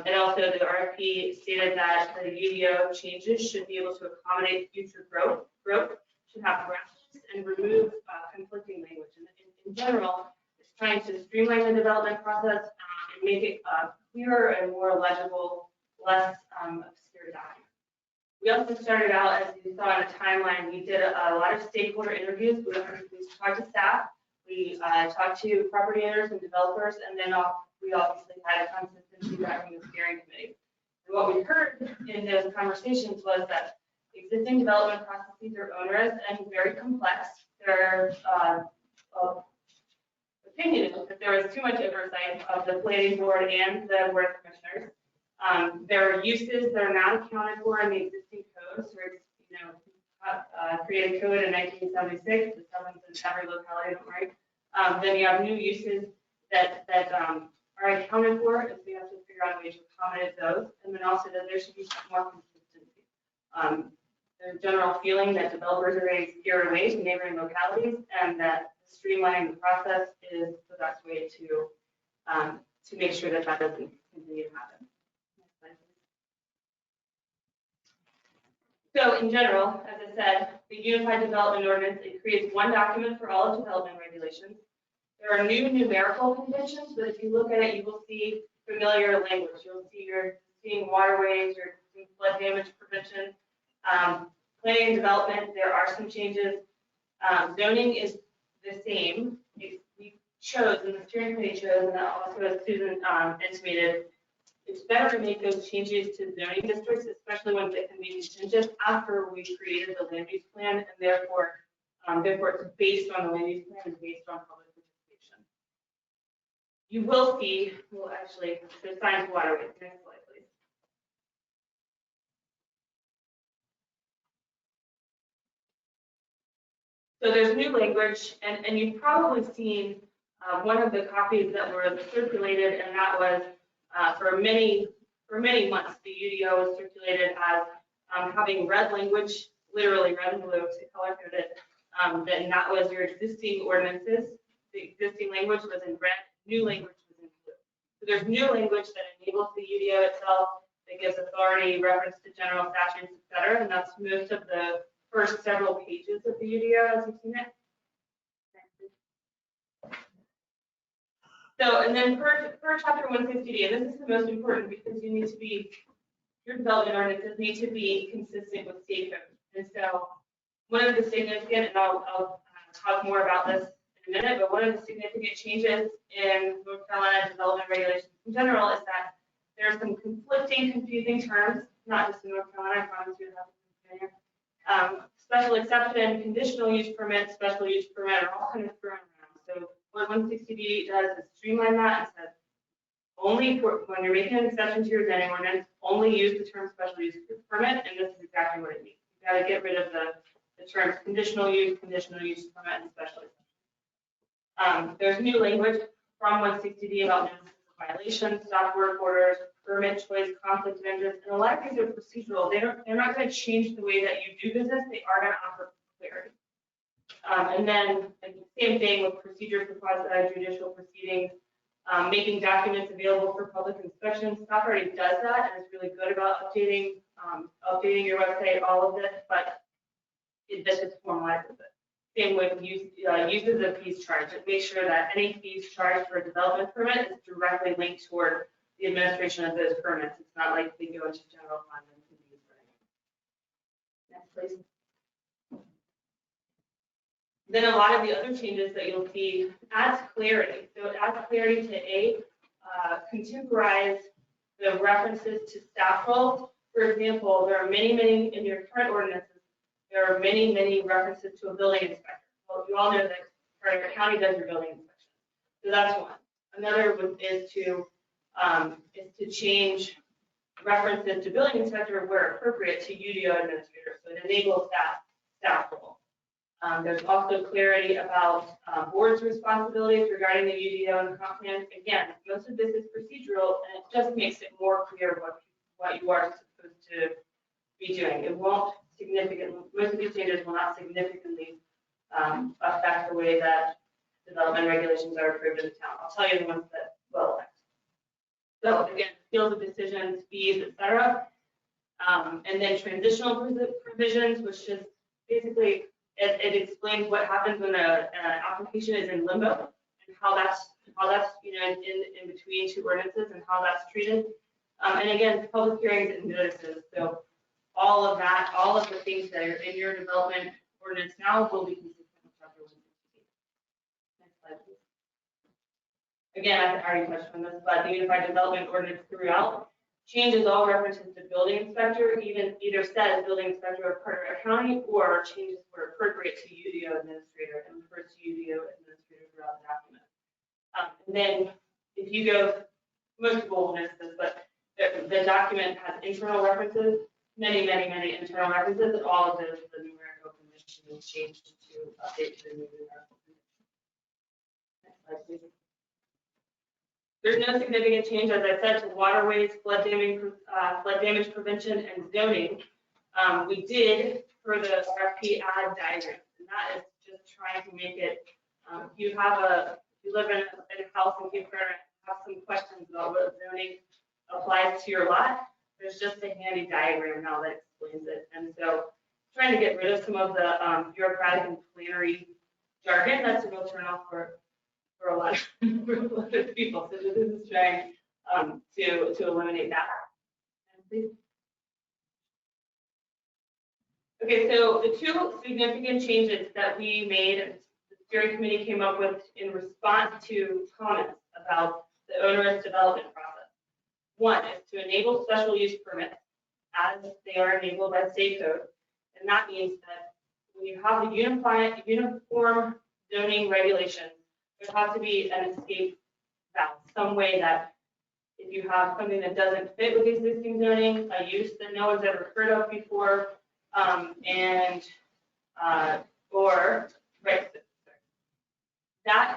And also the RFP stated that the UDO changes should be able to accommodate future growth, should have brackets, and remove conflicting language. And in general, it's trying to streamline the development process and make it clearer and more legible, less obscure document. We also started out, as you saw in the timeline, we did a lot of stakeholder interviews. We talked to staff, we talked to property owners and developers, and then we obviously had a consistent feedback from the steering committee. And what we heard in those conversations was that existing development processes are onerous and very complex. Their opinion is that there was too much oversight of the planning board and the board of commissioners. There are uses that are not accounted for in the existing codes. Created code in 1976, the seventh in every locality, right? Then you have new uses that are accounted for, and so you have to figure out a way to accommodate those. And then also that there should be more consistency. There's a general feeling that developers are getting scared away to neighboring localities, and that streamlining the process is the best way to make sure that that doesn't continue to happen. So in general, as I said, the Unified Development Ordinance, it creates one document for all of development regulations. There are new numerical conditions, but if you look at it, you will see familiar language. You'll see you're seeing waterways, you're seeing flood damage prevention. Planning and development, there are some changes. Zoning is the same. We chose, and the steering committee chose, and also as Susan intimated, it's better to make those changes to zoning districts, especially when they can be contingent after we created the land use plan, and therefore it's based on the land use plan and based on public participation. You will see, well, actually, the signs of waterways. Next slide, please. So there's new language, and you've probably seen one of the copies that were circulated, and that was for many months, the UDO was circulated as having red language, literally red and blue to color code it. Then that was your existing ordinances. The existing language was in red, new language was in blue. So there's new language that enables the UDO itself, that gives authority, reference to general statutes, et cetera, and that's most of the first several pages of the UDO as you've seen it. So, and then per Chapter 160D, and this is the most important because you need to be, your development ordinances need to be consistent with state code. And so one of the significant, and I'll talk more about this in in a minute, but one of the significant changes in North Carolina development regulations in general is that there are some conflicting, confusing terms, not just in North Carolina, I promise you that. Special exception, conditional use permit, special use permit are all kind of thrown around. So what 160B does is streamline that and says, only when you're making an exception to your zoning ordinance, only use the term special use permit, and this is exactly what it means. You got to get rid of the terms conditional use permit, and special exception. There's new language from 160D about notices of violations, stop work orders, permit choice, conflict of interest, and a lot of these are procedural. They're not going to change the way that you do business. They are going to offer clarity. And then same thing with procedures for judicial proceedings. Making documents available for public inspection. Staff already does that and is really good about updating your website, all of this, but this just formalizes it. Same with uses of fees charged. It makes sure that any fees charged for a development permit is directly linked toward the administration of those permits. It's not like they go into general fund and can be used for anything. Next, please. Then a lot of the other changes that you'll see adds clarity. So it adds clarity to contemporize the references to staff roles. For example, there are many in your current ordinances, there are many references to a building inspector. Well, you all know that Carter County does your building inspection. So that's one. Another is to change references to building inspector where appropriate to UDO administrator. So it enables that staff role. There's also clarity about board's responsibilities regarding the UDO and comp plan. Again, most of this is procedural, and it just makes it more clear what you are supposed to be doing. It won't significantly, most of these changes will not significantly affect the way that development regulations are approved in the town. I'll tell you the ones that will affect. So again, fields of decisions, fees, etc. And then transitional provisions, which is basically it explains what happens when an application is in limbo and how that's in between two ordinances and how that's treated. And again, public hearings and notices. So all of that, all of the things that are in your development ordinance now will be consistent with Chapter 160. Next slide, please. Again, I already touched on this, but the Unified Development Ordinance throughout changes all references to building inspector, either says building inspector of Carteret County, or changes where appropriate to UDO administrator and refers to UDO administrator throughout the document. And then if you go, most people will notice this, but the document has internal references, many internal references, and all of those the numerical condition is changed to update to the new numerical condition. Next slide, please. There's no significant change, as I said, to waterways, flood damage prevention, and zoning. We did, for the RFP, add diagrams, and that is just trying to make it, if you live in a house and you have some questions about what zoning applies to your lot, there's just a handy diagram now that explains it. And so trying to get rid of some of the bureaucratic and plannery jargon, that's a real turnoff for a lot of people. So this is trying to eliminate that. Please. Okay, so the two significant changes that we made, the steering committee came up with in response to comments about the onerous development process. One is to enable special use permits as they are enabled by state code. And that means that when you have the uniform zoning regulations, there has to be an escape valve, some way that if you have something that doesn't fit with existing zoning, a use that no one's ever heard of before, that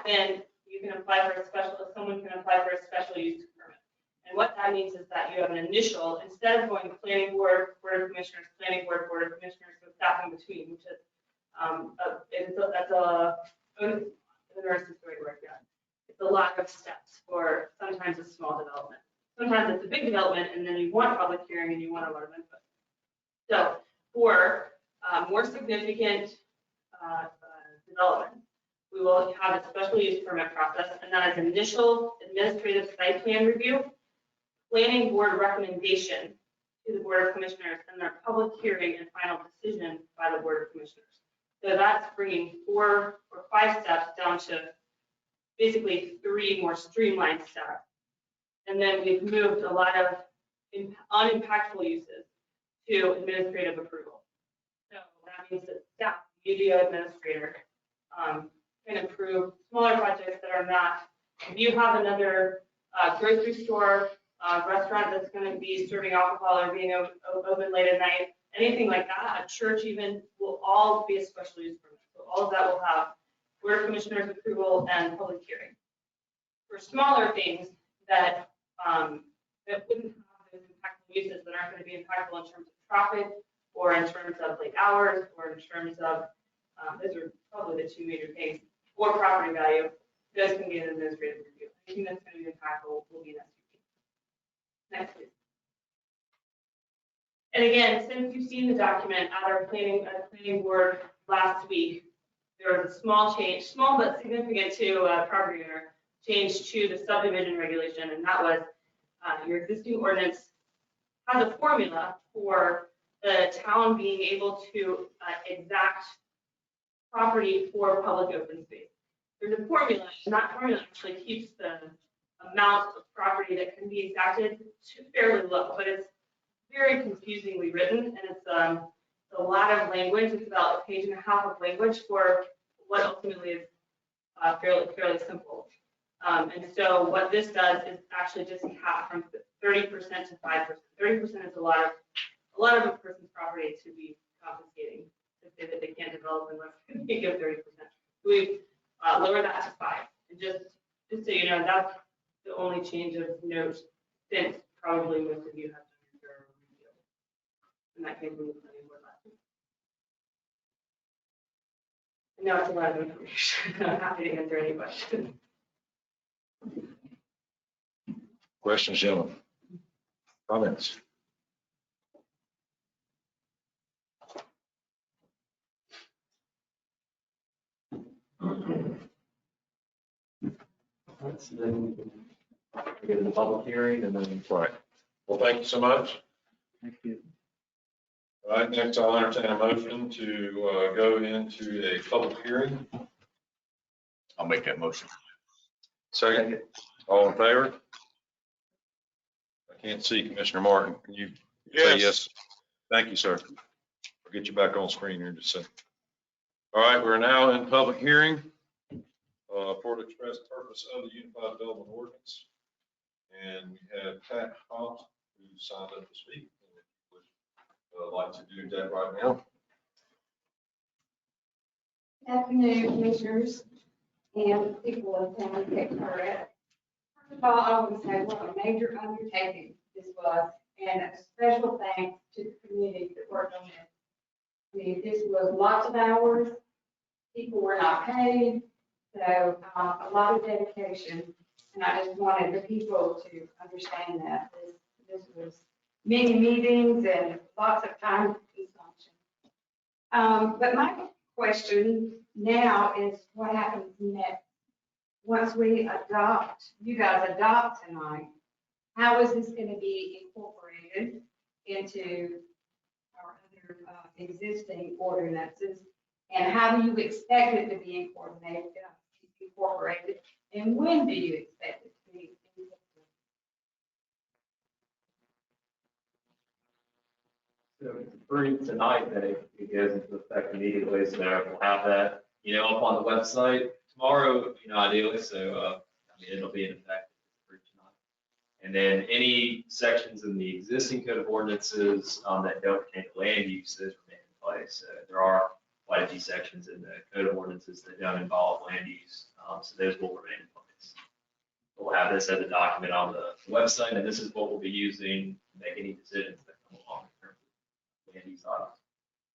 then you can apply for a someone can apply for a special use permit. And what that means is that you have an initial, instead of going to planning board, board of commissioners, planning board, board of commissioners, with staff in between, which is it's a lot of steps for sometimes a small development. Sometimes it's a big development and then you want public hearing and you want a lot of input. So for more significant development, we will have a special use permit process, and that is initial administrative site plan review, planning board recommendation to the board of commissioners, and their public hearing and final decision by the board of commissioners. So that's bringing 4 or 5 steps down to basically 3 more streamlined steps. And then we've moved a lot of unimpactful uses to administrative approval. So that means that staff, UDO administrator, can approve smaller projects that are not, if you have another grocery store, restaurant that's going to be serving alcohol or being open late at night, anything like that, a church even, will all be a special use permit. So all of that will have board of commissioners approval and public hearing. For smaller things that that wouldn't have those impactful uses, that aren't going to be impactful in terms of traffic or in terms of like hours or in terms of those are probably the 2 major things, or property value, those can be an administrative review. Anything that's going to be impactful will be an SUP. Next, please. And again, since you've seen the document at our planning board last week, there was a small change, small but significant to property owner change to the subdivision regulation, and that was your existing ordinance has a formula for the town being able to exact property for public open space. There's a formula, and that formula actually keeps the amount of property that can be exacted to fairly low, but it's very confusingly written, and it's a lot of language. It's about 1.5 pages of language for what ultimately is fairly simple. And so what this does is actually just cap from 30% to 5%. 30% is a lot of a person's property to be confiscating, to say that they can't develop unless they give 30%. We've lowered that to 5%. And just so you know, that's the only change of note since probably most of you have done your review. And that came from the planning board last week. I know it's a lot of information. I'm happy to answer any questions. Questions, gentlemen? Comments? Then we get in the public hearing and then. Right. Well, thank you so much. Thank you. All right, next I'll entertain a motion to go into a public hearing. I'll make that motion. Second, all in favor? I can't see Commissioner Martin. Can you say yes? Thank you, sir. I'll get you back on screen here in just a second. All right, we're now in public hearing for the express purpose of the Unified Development Ordinance. And we have Pat Hobbs, who signed up to speak. And if you would like to do that right now. Good afternoon, commissioners and people of town that take part in it. First of all, I want to say what a major undertaking this was, and a special thanks to the community that worked on it. I mean, this was lots of hours. People were not paid, so a lot of dedication. And I just wanted the people to understand that this was many meetings and lots of time consumption. But my question now is what happens next? Once we adopt, you guys adopt tonight, how is this going to be incorporated into our other existing ordinances? And how do you expect it to be incorporated? And when do you expect it to be incorporated? So it's approved tonight that it goes into effect immediately, so we'll have that, up on the website tomorrow, ideally, so, it'll be in effect approved tonight. And then any sections in the existing code of ordinances that don't pertain to land use, those remain in place. So there are quite a few sections in the code of ordinances that don't involve land use, so those will remain in place. We'll have this as a document on the website, and this is what we'll be using to make any decisions that come along in terms of land use items.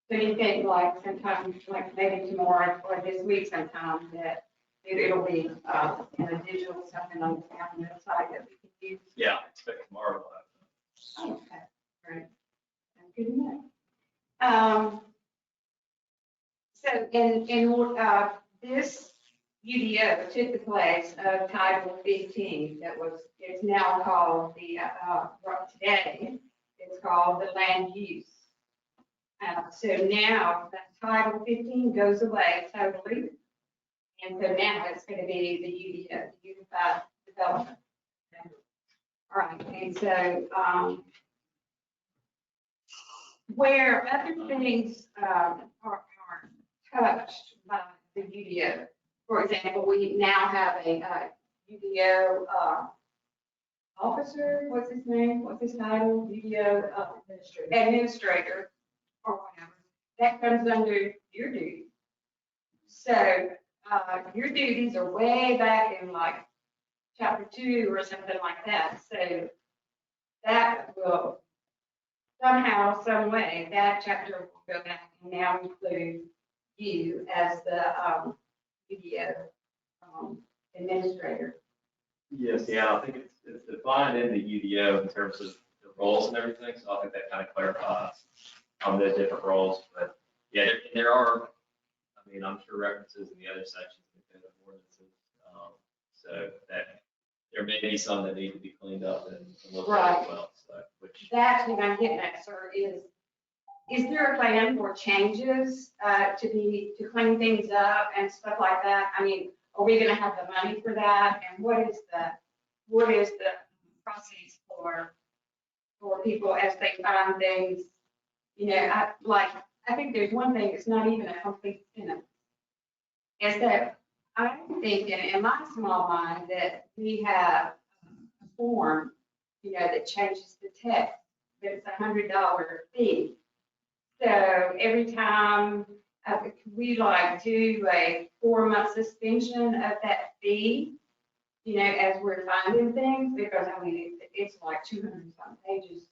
So you think like sometime, like maybe tomorrow or this week sometime, that it'll be in a digital something on the town website that we can use? Yeah, I expect tomorrow we'll have that. Okay, great. That's good enough. So in this UDO took the place of Title 15 it's now called today, it's called the land use. So now that Title 15 goes away totally. And so now it's going to be the UDO, the Unified Development. All right, and so where other things are touched by the UDO, for example, we now have a UDO officer, what's his name? What's his title? UDO administrator or whatever. That comes under your duty. So your duties are way back in like chapter 2 or something like that. So that will somehow, some way, that chapter will go back and now include you as the UDO administrator. Yes, yeah, I think it's defined in the UDO in terms of the roles and everything, so I think that kind of clarifies the different roles. But yeah, there are, I mean, I'm sure references in the other sections of the ordinances. So that there may be some that need to be cleaned up and looked at as well. So, which That's what I'm getting at, sir, is there a plan for changes to clean things up and stuff like that? I mean, are we gonna have the money for that? And what is the process for people as they find things? You know, I think there's one thing, it's not even a complete sentence. Is that I'm thinking in my small mind that we have a form, you know, that changes the text, but it's $100 fee. So every time we like do a 4-month suspension of that fee, you know, as we're finding things, because I mean, it's like 200-some pages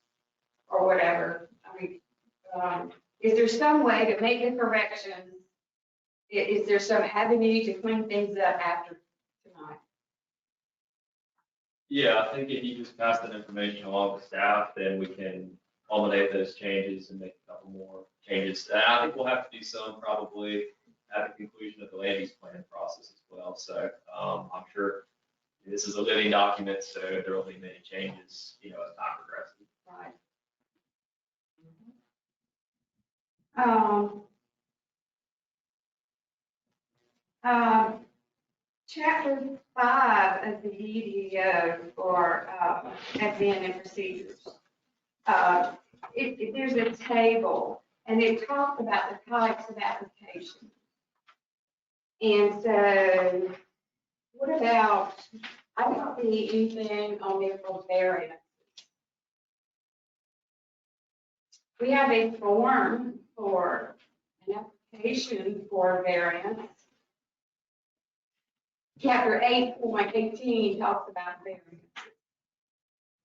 or whatever. I mean, is there some way to make the corrections? Is there some avenue to clean things up after tonight? yeah, I think if you just pass that information along to staff, then we can culminate those changes and make a couple more changes. And I think we'll have to do some probably at the conclusion of the land use plan process as well. So I'm sure this is a living document, so there will be many changes, you know, as time progresses. Right. Chapter 5 of the UDO for admin and procedures. There's a table, and it talks about the types of applications. And so, what about, I don't see anything on there for variance. We have a form for an application for variance. Chapter 8.18 talks about variance.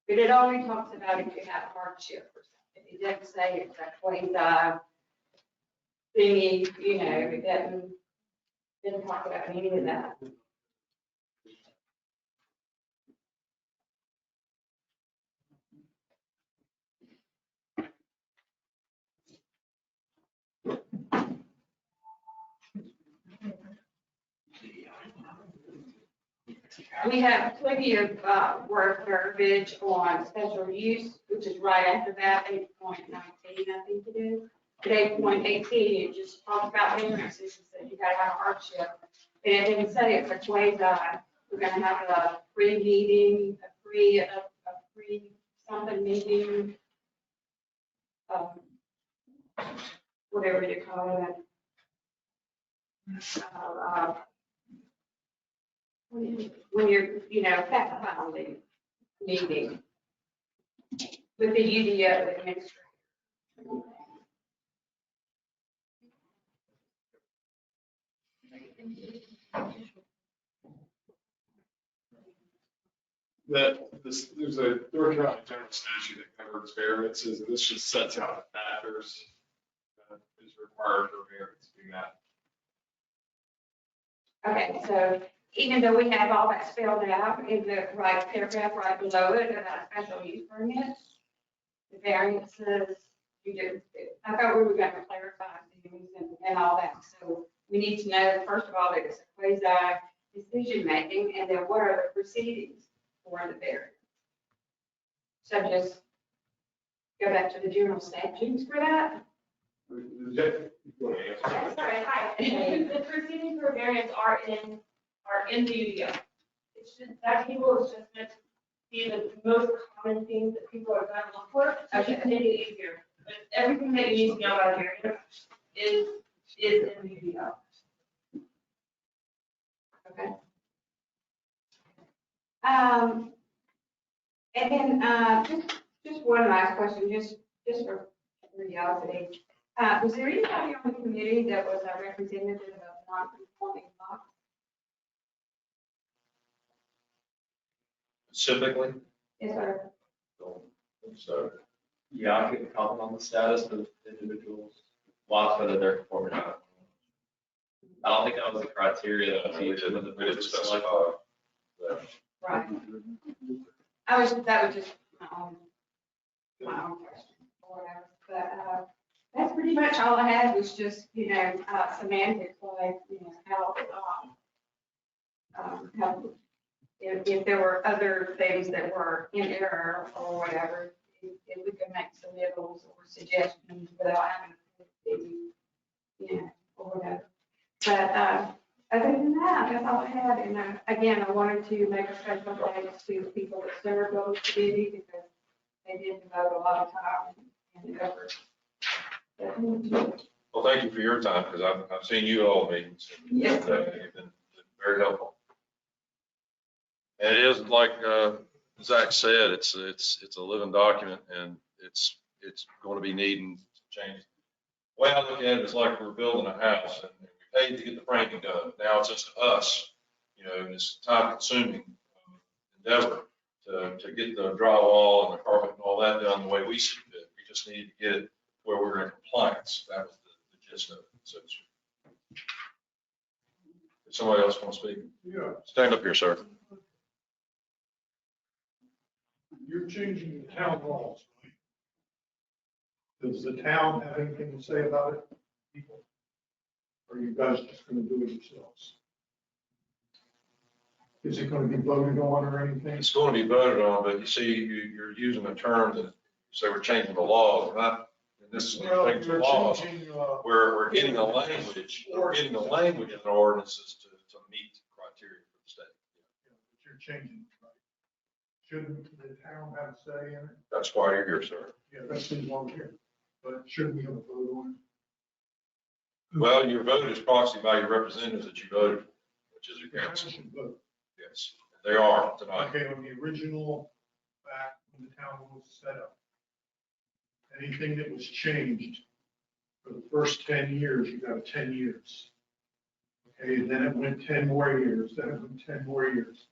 But it only talks about if you have hardship or something. It doesn't say it's a quasi thingy, you know, it doesn't talk about any of that. We have plenty of verbiage on special use, which is right after that, 8.19, I think it is. At 8.18, it just talks about variances, it says you gotta have a hardship. And it didn't say it's a quasi, we're gonna have a free meeting, a free something meeting, whatever you call it. When you're, you know, fact finding meeting with the UDO administrator. There's a North Carolina general statute that covers variances, and this just sets out the factors that is required for variance to be met. Okay, so even though we have all that spelled out in the right paragraph right below it about special use permits, the variances, you do. I thought we were going to clarify things and all that. So we need to know, first of all, that it's a quasi decision making, and then what are the proceedings for the variance. So just go back to the general statutes for that. The Yep. You want to answer? Sorry, hi. The proceedings for variance are in the UDO. It's just, that table is just meant to be the most common things that people are going to look for, so just to make it easier. But everything that you need to know about a variance is in the UDO. Okay. And then, just one last question, just for curiosity. Was there anybody on the committee that was a representative of non-conforming lots? Specifically, Yes, sir. so, Yeah, I can comment on the status of individuals, lots, whether they're conforming or not. I don't think that was the criteria that was used with the we didn't board. specify that. Right. That was just my own question or whatever. But, that's pretty much all I had was just, semantics, like, how, if there were other things that were in error or whatever, if we could make some submittals or suggestions without having to, or whatever. But, other than that, that's all I had. And again, I wanted to make a special thanks to the people that served on the committee because they did devote a lot of time and effort. Well, thank you for your time, because I've seen you at all the meetings. And, Yes, you've been very helpful. And it is like Zach said, it's a living document, and it's going to be needing to change. The way I look at it is like we're building a house, and we paid to get the framing done. Now it's just us, and it's time-consuming endeavor to get the drywall and the carpet and all that done the way we see fit. We just need to get it where we're in compliance. That was the gist of it. So, if somebody else wants to speak, Yeah, stand up here, sir. you're changing the town laws, right? Does the town have anything to say about it? People? Or are you guys just gonna do it yourselves? Is it gonna be voted on or anything? It's going to be voted on, but you see, you're using a term that say we're changing the laws. We're not, and this is Well, changing the you're laws. changing, We're getting a language, we're getting a language in the ordinances to meet criteria for the state. but you're changing it, right? Shouldn't the town have a say in it? That's why you're here, sir. Yeah, that's the one here, but shouldn't we have a vote on it? Well, your vote is proxy by your representatives that you voted for, which is your The town council. should vote. Yes, they are tonight. Okay, on the original, back when the town was set up, anything that was changed for the first 10 years, you got 10 years. Okay, and then it went 10 more years, then it went 10 more years.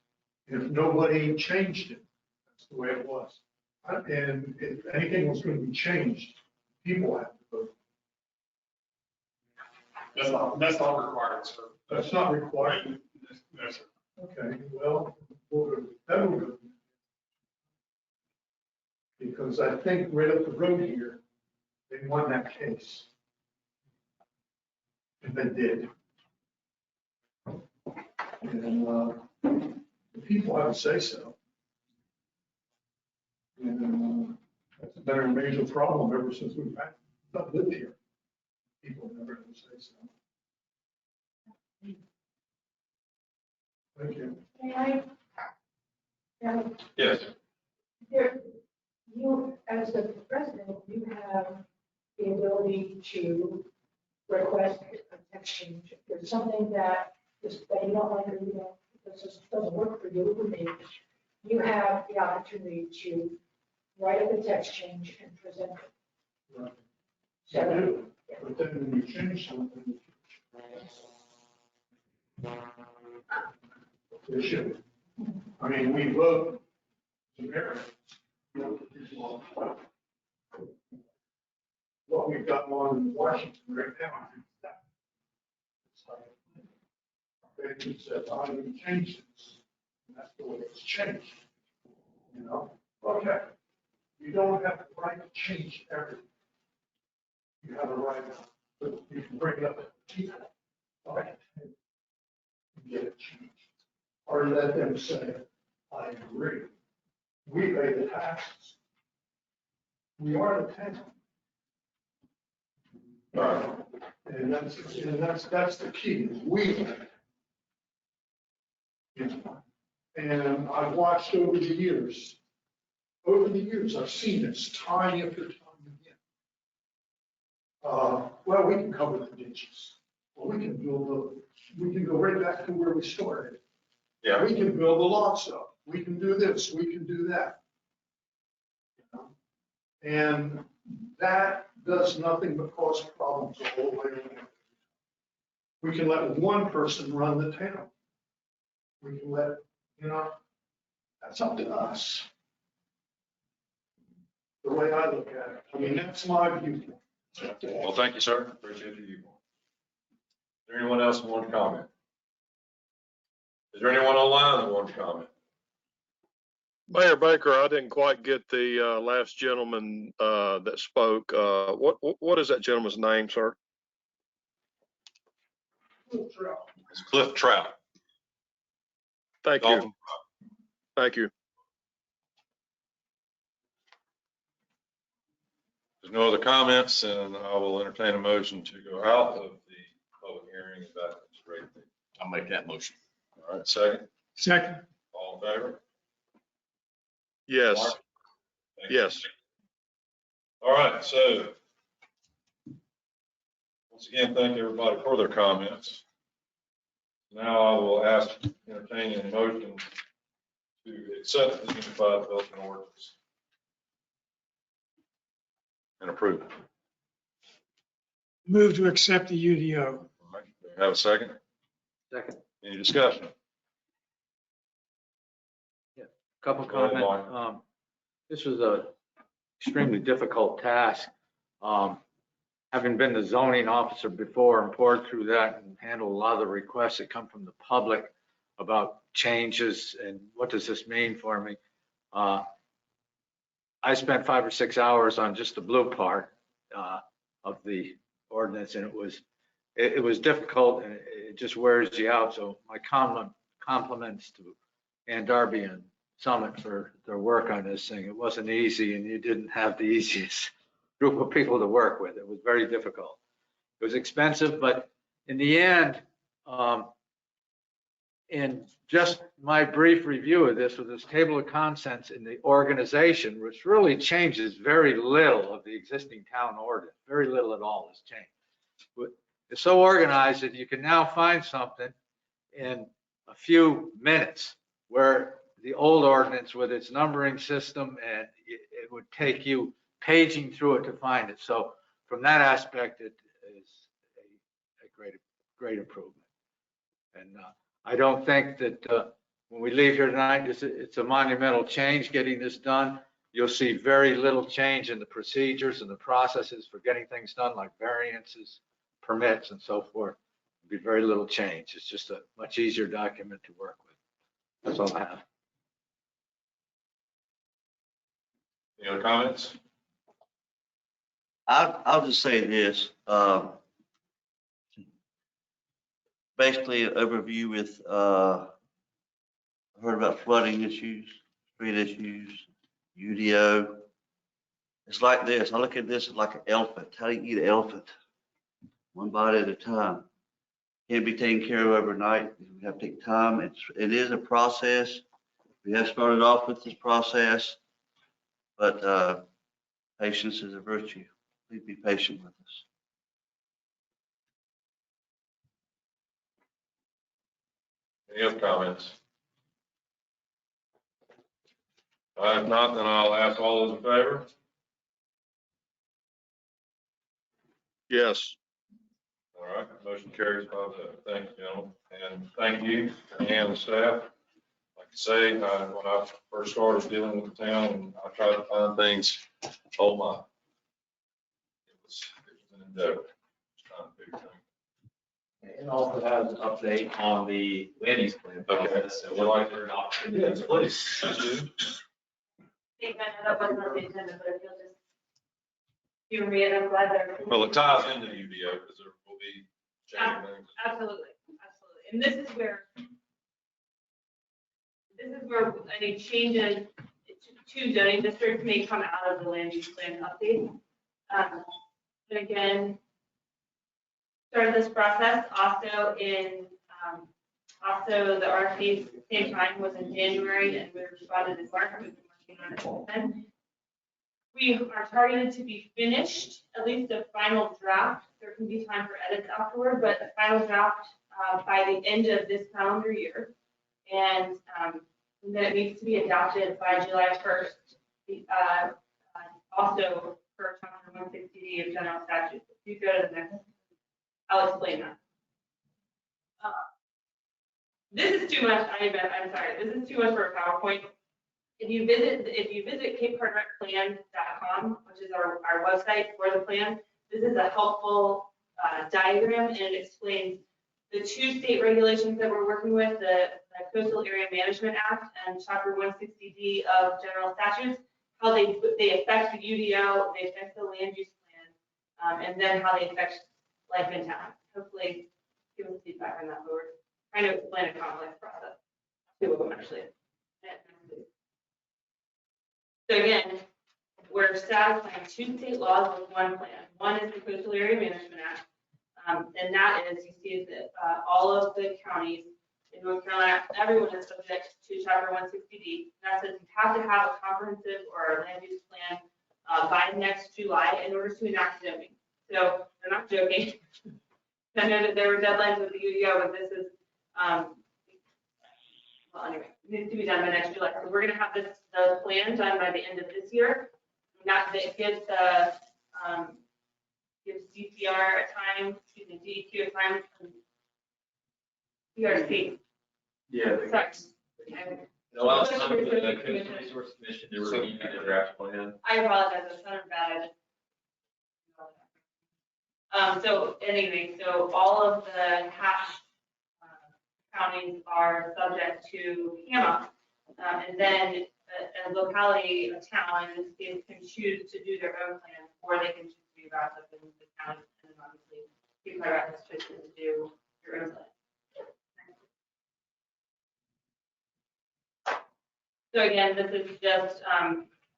And if nobody changed it, that's the way it was. And if anything was going to be changed, people have to vote. That's not required, sir. That's not required. No, sir. Okay, well, we'll go to the federal government. Because I think right up the road here, they won that case. And they did. And the people have to say so. And that's been a major problem ever since we've lived here. People never have to say so. Thank you. May I? Yes. You, as the president, you have the ability to request a text change. If there's something that you don't like, or this doesn't work for you, or me, you have the opportunity to write up a text change and present it. Right. So I do, but then when you change something, they should. I mean, we vote to marry. What we've got on in Washington right now. It's like, they just said, I'm going to change this. And that's the way it's changed. Okay. You don't have the right to change everything. You have a right, but you can bring it up to people. Right. And get it changed. Or let them say, I agree. We pay the taxes. We are the town. All right. And that's the key, is we. And I've watched over the years, I've seen this time after time again. Well, we can cover the ditches. Well, we can go right back to where we started. Yeah. We can build the lots up. We can do this, we can do that. And that does nothing but cause problems the whole way around. We can let one person run the town. We can let, that's up to us. The way I look at it. I mean, that's my view. Well, thank you, sir. Appreciate your viewpoint. Is there anyone else who wants to comment? Is there anyone online that wants to comment? Mayor Baker, I didn't quite get the last gentleman that spoke. What is that gentleman's name, sir? It's Cliff Trout. Thank you. Thank you. There's no other comments, and I will entertain a motion to go out of the public hearing and back to the regular meeting. I'll make that motion. All right, second. Second. All in favor? Yes. Mark? Thank you. Yes. All right, so once again, thank everybody for their comments. Now I will entertain a motion to accept the Unified Development Ordinance and approve it. Move to accept the UDO. All right, do we have a second? Second. Any discussion? Couple Go ahead, comments. Mark. This was a extremely difficult task. Having been the zoning officer before and poured through that and handled a lot of the requests that come from the public about changes and what does this mean for me. I spent 5 or 6 hours on just the blue part of the ordinance, and it was difficult, and it just wears you out. So my compliments to Ann Darby and Summit for their work on this thing. It wasn't easy, and you didn't have the easiest group of people to work with. It was very difficult. It was expensive, but in the end, in just my brief review of this with this table of contents in the organization, which really changes very little of the existing town ordinance, very little at all has changed. But it's so organized that you can now find something in a few minutes, where the old ordinance with its numbering system, and it would take you paging through it to find it. So from that aspect, it is a great improvement. And I don't think that when we leave here tonight, it's a monumental change getting this done. You'll see very little change in the procedures and the processes for getting things done, like variances, permits, and so forth. There'll be very little change. It's just a much easier document to work with. That's all I have. Any other comments? I'll just say this, basically an overview with, I heard about flooding issues, street issues, UDO. It's like this, I look at this like an elephant. How do you eat an elephant? One bite at a time. Can't be taken care of overnight. We have to take time. It is a process. We have started off with this process, but patience is a virtue. Please be patient with us. Any other comments? If not, then I'll ask all those in favor. Yes. All right, motion carries 5-0. Thank you, gentlemen, and thank you and the staff. Like I say, when I first started dealing with the town, and I tried to find things, oh my, it was an endeavor. Just trying to figure things. It also has an update on the land use plan process. So we're like, we're not. Yes, please. Statement, that wasn't on the agenda, but if you'll just, you read, I'm glad that. Well, it ties into UDO because there will be changing things. Absolutely, absolutely. And this is where any changes to zoning districts may come out of the land use plan update. And again, started this process. Also the RFP same time was in January, and we responded in March. We've been working on it since then. We are targeted to be finished, at least a final draft. There can be time for edits afterward, but the final draft by the end of this calendar year. And then it needs to be adopted by July 1st. Also for Chapter 160D of General Statutes. If you go to the next, I'll explain that. This is too much. I'm sorry. This is too much for a PowerPoint. If you visit CapeCartwrightPlan.com, which is our website for the plan, this is a helpful diagram, and it explains the two state regulations that we're working with, the Coastal Area Management Act and Chapter 160D of General Statutes, how they affect the UDO, they affect the land use plan, and then how they affect life in town. Hopefully, give us feedback on that, but we're trying to explain a complex process. Two of them, actually. So again, we're satisfying two state laws with one plan. One is the Coastal Area Management Act, and that is, you see that all of the counties in North Carolina, everyone is subject to Chapter 160D. That says you have to have a comprehensive or a land use plan by next July in order to enact zoning. So I'm not joking. I know that there were deadlines with the UDO, but this is, well, anyway, it needs to be done by next July. So we're going to have the plan done by the end of this year. That gives gives DCR a time, excuse me, DEQ a time, CRC. Yeah. Sorry. It allows time for the Coastal Resource Commission to review the draft plan. I apologize, that sounded bad. So anyway, so all of the hatch counties are subject to HAMA, and then a locality, a town, in this case, can choose to do their own plan, or they can choose to be wrapped up in the county, and then obviously people are at this choice to do your own plan. So again, this is just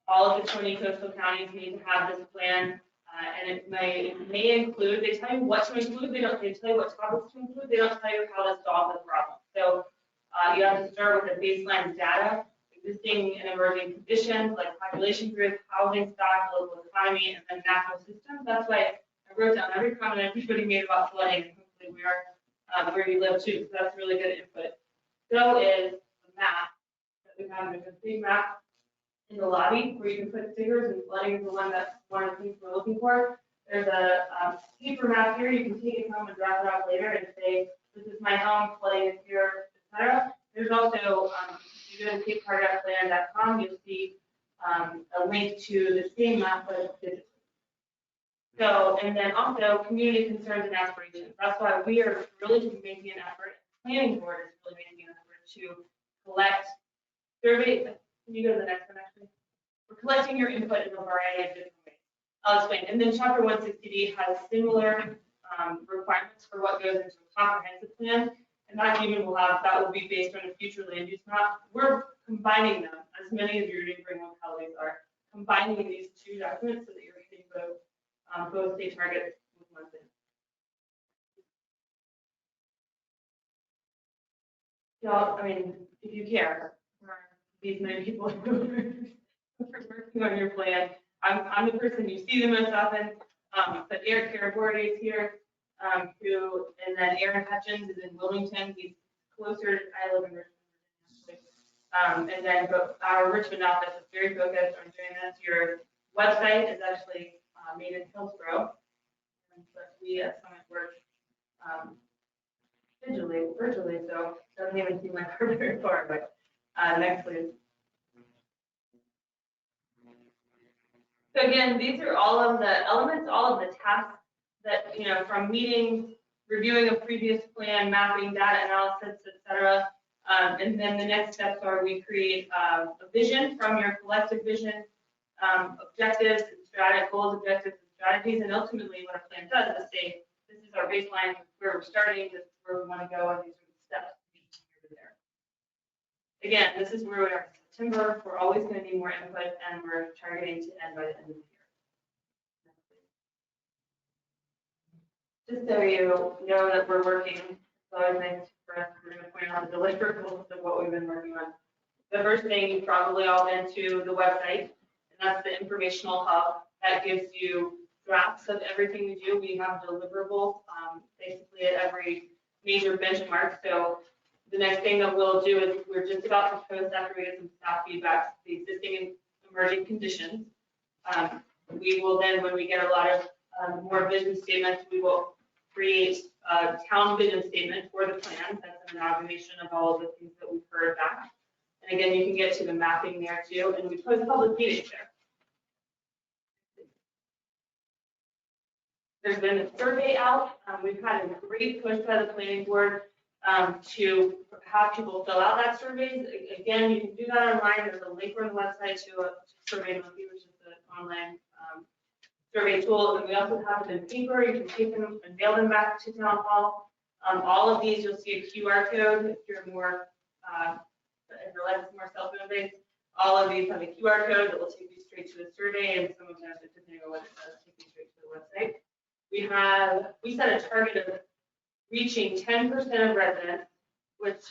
all of the 20 coastal counties need to have this plan, and it may include. They tell you what to include. They tell you what topics to include. They don't tell you how to solve the problem. So you have to start with the baseline data, existing and emerging conditions like population growth, housing stock, local economy, and then natural systems. That's why I wrote down every comment everybody made about flooding, and hopefully we are where you live too. So that's really good input. So is the map. We have a big map in the lobby where you can put stickers, and flooding is one of the things we're looking for. There's a paper map here. You can take it home and drop it off later and say, this is my home, flooding is here, etc. There's also, if you go to CapeCartwrightPlan.com, you'll see a link to the same map, but digitally. So, and then also community concerns and aspirations. That's why we are really making an effort. Planning board is really making an effort to collect survey. Can you go to the next one, actually? We're collecting your input in a variety of different ways. I'll explain. And then Chapter 160D has similar requirements for what goes into a comprehensive plan. And that even that will be based on a future land use map. We're combining them, as many of your neighboring localities are, combining these two documents so that you're hitting both state targets with one thing. So, I mean, if you care, these many people who are working on your plan. I'm the person you see the most often, but Eric Carabordi is here, and then Aaron Hutchins is in Wilmington. He's closer. I live in Richmond, and then our Richmond office is very focused on doing this. Your website is actually made in Hillsborough, but we at Summit work virtually, so it doesn't even seem like we're very far, but next please. So again, these are all of the elements, all of the tasks that, from meetings, reviewing a previous plan, mapping, data analysis, etc. And then the next steps are we create a vision from your collective vision, objectives, and goals, objectives, and strategies. And ultimately what a plan does is say, this is our baseline, where we're starting, this is where we want to go, and these are the steps here to there. Again, this is where we are in September. We're always going to need more input, and we're targeting to end by the end of the year. just so you know that we're working, it's always nice for us, we're gonna point out the deliverables of what we've been working on. The first thing, you've probably all been to the website, and that's the informational hub. That gives you drafts of everything we do. We have deliverables, basically at every major benchmark. So the next thing that we'll do is we're just about to post after we get some staff feedback, the existing and emerging conditions. We will then, when we get a lot of more vision statements, we will create a town vision statement for the plan. That's an amalgamation of all of the things that we've heard back. And again, you can get to the mapping there too, and we post public meetings there. There's been a survey out. We've had a great push by the planning board to have people fill out that survey. Again, you can do that online. There's a link on the website to a survey monkey, which is the online survey tool. And we also have them in paper. You can take them and mail them back to town hall. All of these, you'll see a QR code if you're more, if your life is more self-phone based. All of these have a QR code that will take you straight to the survey, and some of them, depending on what it does, take you straight to the website. We set a target of reaching 10% of residents, which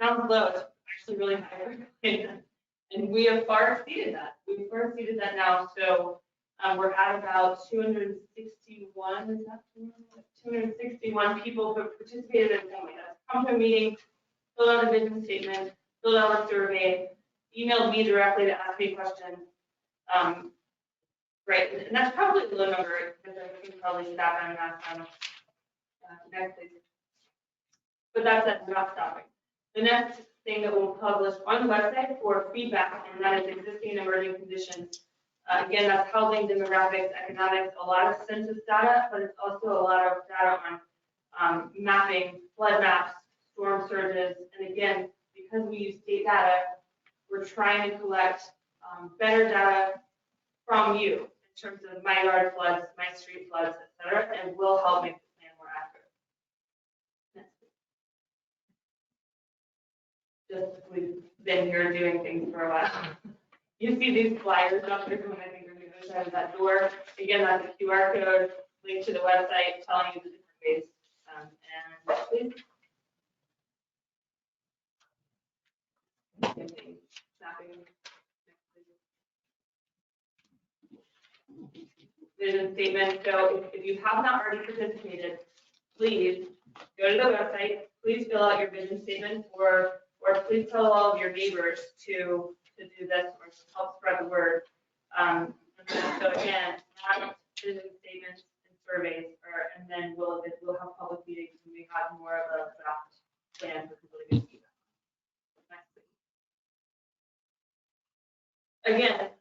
sounds low, it's actually really high. And we have far exceeded that. We've far exceeded that now. So we're at about 261, is that 261 people who participated in some way. That's come to a meeting, filled out a vision statement, filled out a survey, emailed me directly to ask me questions. Right, and that's probably a low number, because I can probably stop on that. Next, please. But that's not stopping. The next thing that we'll publish on the website for feedback, and that is existing and emerging conditions. Again, that's housing, demographics, economics, a lot of census data, but it's also a lot of data on mapping, flood maps, storm surges, and again, because we use state data, we're trying to collect better data from you in terms of my yard floods, my street floods, et cetera, and will help make the plan more accurate. Just, we've been here doing things for a while. You see these flyers up there when I think we're going to go to that door. Again, that's a QR code, link to the website, telling you the different ways. And please. Vision statement. So if you have not already participated, please go to the website. Please fill out your vision statement, or please tell all of your neighbors to do this, or help spread the word. So again, vision statements and surveys, and then we'll have public meetings when we have more of a draft plan for people to get feedback. Next, please. Again,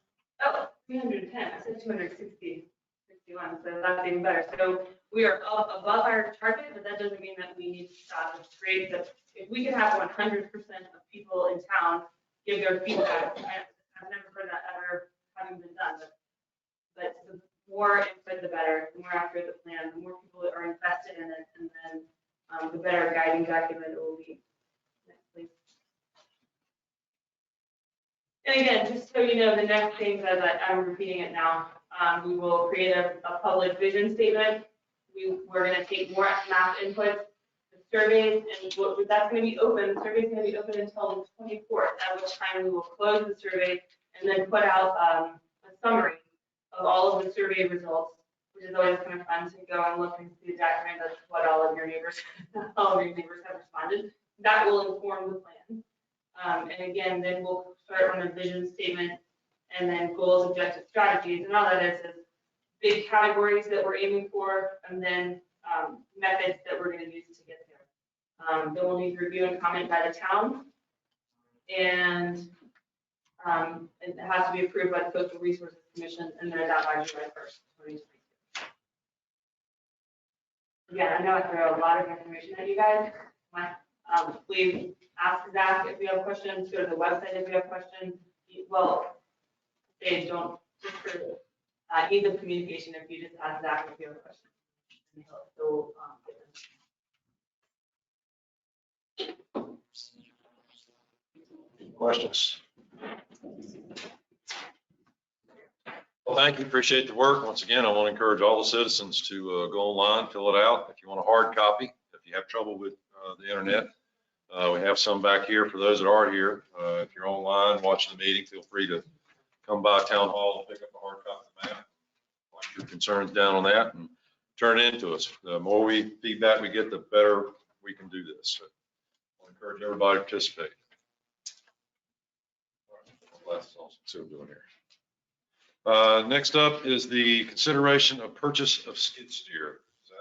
310. I said 261, so that's even better. So we are up above our target, but that doesn't mean that we need to stop. It's great that if we could have 100% of people in town give their feedback. I've never heard that ever having been done, but the more input, the better. The more accurate the plan, the more people that are invested in it, and then the better guiding document it will be. Next, please. And again, just so you know, the next thing, as I'm repeating it now, we will create a public vision statement. We're going to take more map inputs, the surveys, and that's going to be open. The survey is going to be open until the 24th, at which time we will close the survey and then put out a summary of all of the survey results, which is always kind of fun to go and look and see exactly what all of your neighbors have responded. That will inform the plan. And again, then we'll start on a vision statement, and then goals, objectives, strategies, and all that is big categories that we're aiming for, and then methods that we're going to use to get there. Then we'll need review and comment by the town, and it has to be approved by the Coastal Resources Commission, and then adopted by July 1st, 2022. Yeah, I know I threw a lot of information at you guys. Please ask Zach if you have questions. Go to the website if you have questions. Well, they don't just for ease of communication. If you just ask Zach if you have questions, and he'll get them. Questions? Well, thank you. Appreciate the work. Once again, I want to encourage all the citizens to go online, fill it out. If you want a hard copy, if you have trouble with the internet, we have some back here for those that are here. If you're online watching the meeting, feel free to come by Town Hall and pick up a hard copy of the map. Write your concerns down on that and turn it into us. The more feedback we get, the better we can do this. So I encourage everybody to participate. All right, see what we're doing here. Next up is the consideration of purchase of skid steer. Zach?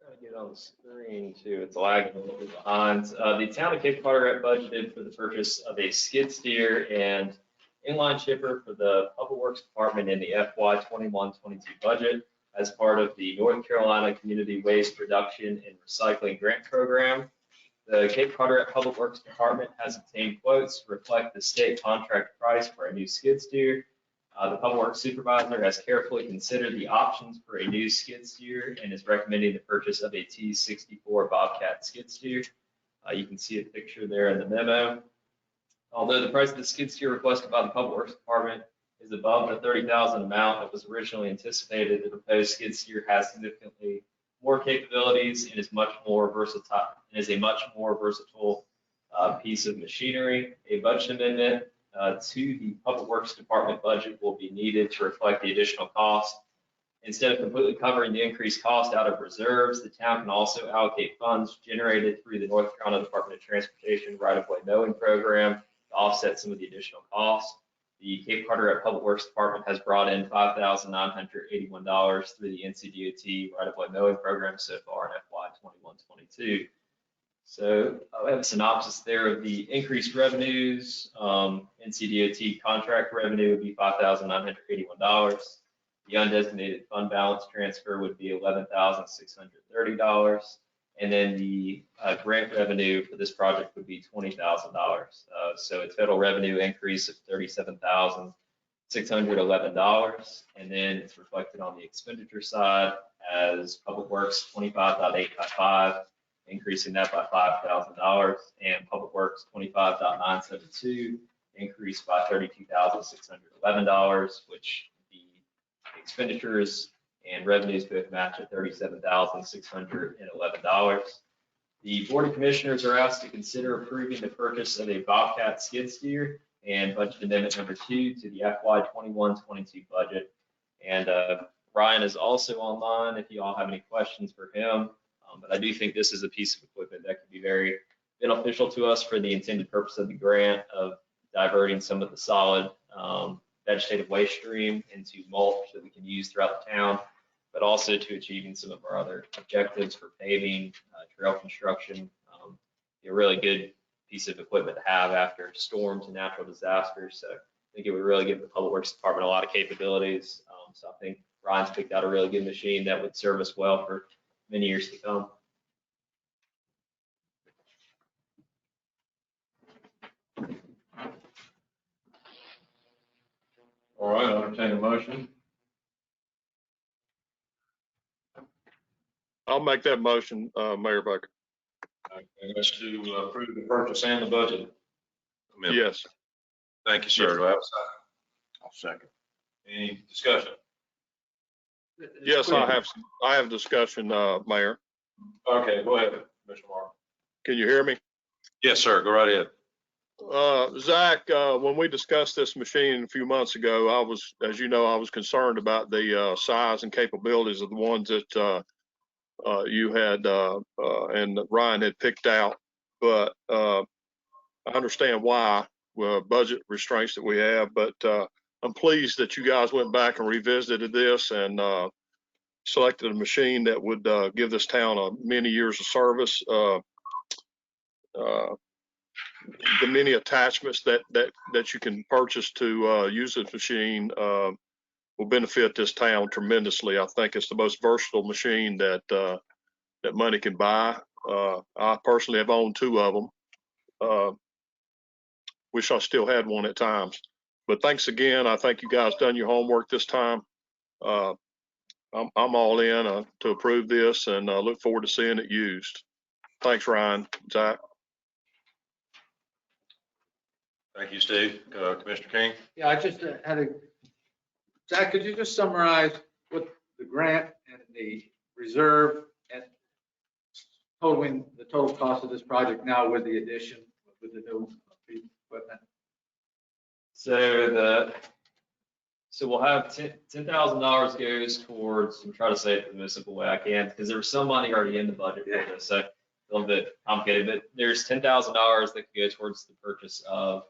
Trying to get on the screen too. It's lagging a little bit behind. The town of Cape Carteret budgeted for the purchase of a skid steer and inline chipper for the Public Works Department in the FY 21-22 budget as part of the North Carolina Community Waste Reduction and Recycling Grant Program. The Cape Carteret Public Works Department has obtained quotes to reflect the state contract price for a new skid steer. The Public Works Supervisor has carefully considered the options for a new skid steer and is recommending the purchase of a T64 Bobcat skid steer. You can see a picture there in the memo. Although the price of the skid steer requested by the Public Works Department is above the $30,000 amount that was originally anticipated, the proposed skid steer has significantly more capabilities and is much more versatile. And is a much more versatile piece of machinery. A budget amendment to the Public Works Department budget will be needed to reflect the additional cost. Instead of completely covering the increased cost out of reserves, the town can also allocate funds generated through the North Carolina Department of Transportation right-of-way mowing program to offset some of the additional costs. The Cape Carteret Public Works Department has brought in $5,981 through the NCDOT right-of-way mowing program so far in FY 21-22. So we have a synopsis there of the increased revenues. NCDOT contract revenue would be $5,981. The undesignated fund balance transfer would be $11,630. And then the grant revenue for this project would be $20,000. So a total revenue increase of $37,611. And then it's reflected on the expenditure side as Public Works 25.855, increasing that by $5,000, and Public Works 25.972, increased by $32,611, which the expenditures and revenues both match at $37,611. The Board of Commissioners are asked to consider approving the purchase of a Bobcat skid steer and budget amendment number 2 to the FY 21-22 budget. And Ryan is also online if you all have any questions for him. But I do think this is a piece of equipment that could be very beneficial to us for the intended purpose of the grant of diverting some of the solid vegetative waste stream into mulch that we can use throughout the town, but also to achieving some of our other objectives for paving, trail construction. A really good piece of equipment to have after storms and natural disasters. So I think it would really give the Public Works Department a lot of capabilities. So I think Ryan's picked out a really good machine that would serve us well for many years to come. All right, I'll entertain a motion. I'll make that motion, Mayor Baker. Okay, that's to approve the purchase and the budget amendment. Yes. Thank you, sir. Yes. Do I have a second? I'll second. Any discussion? Yes, I have discussion, Mayor. Okay, go ahead, Commissioner Martin. Can you hear me? Yes, sir. Go right ahead. Zach, when we discussed this machine a few months ago, as you know, I was concerned about the size and capabilities of the ones that you had and Ryan had picked out. But I understand why, budget restraints that we have. But I'm pleased that you guys went back and revisited this and selected a machine that would give this town many years of service. The many attachments that you can purchase to use this machine will benefit this town tremendously. I think it's the most versatile machine that that money can buy. I personally have owned 2 of them. Wish I still had one at times. But thanks again. I think you guys done your homework this time. I'm all in to approve this and look forward to seeing it used. Thanks, Ryan. Zach. Thank you, Steve. Commissioner King? Yeah, I just had a, Zach, could you just summarize what the grant and the reserve and totaling the total cost of this project now with the addition, with the new equipment? So we'll have $10,000 goes towards, I'm trying to say it the most simple way I can, because there was some money already in the budget for this, so a little bit complicated, but there's $10,000 that could go towards the purchase of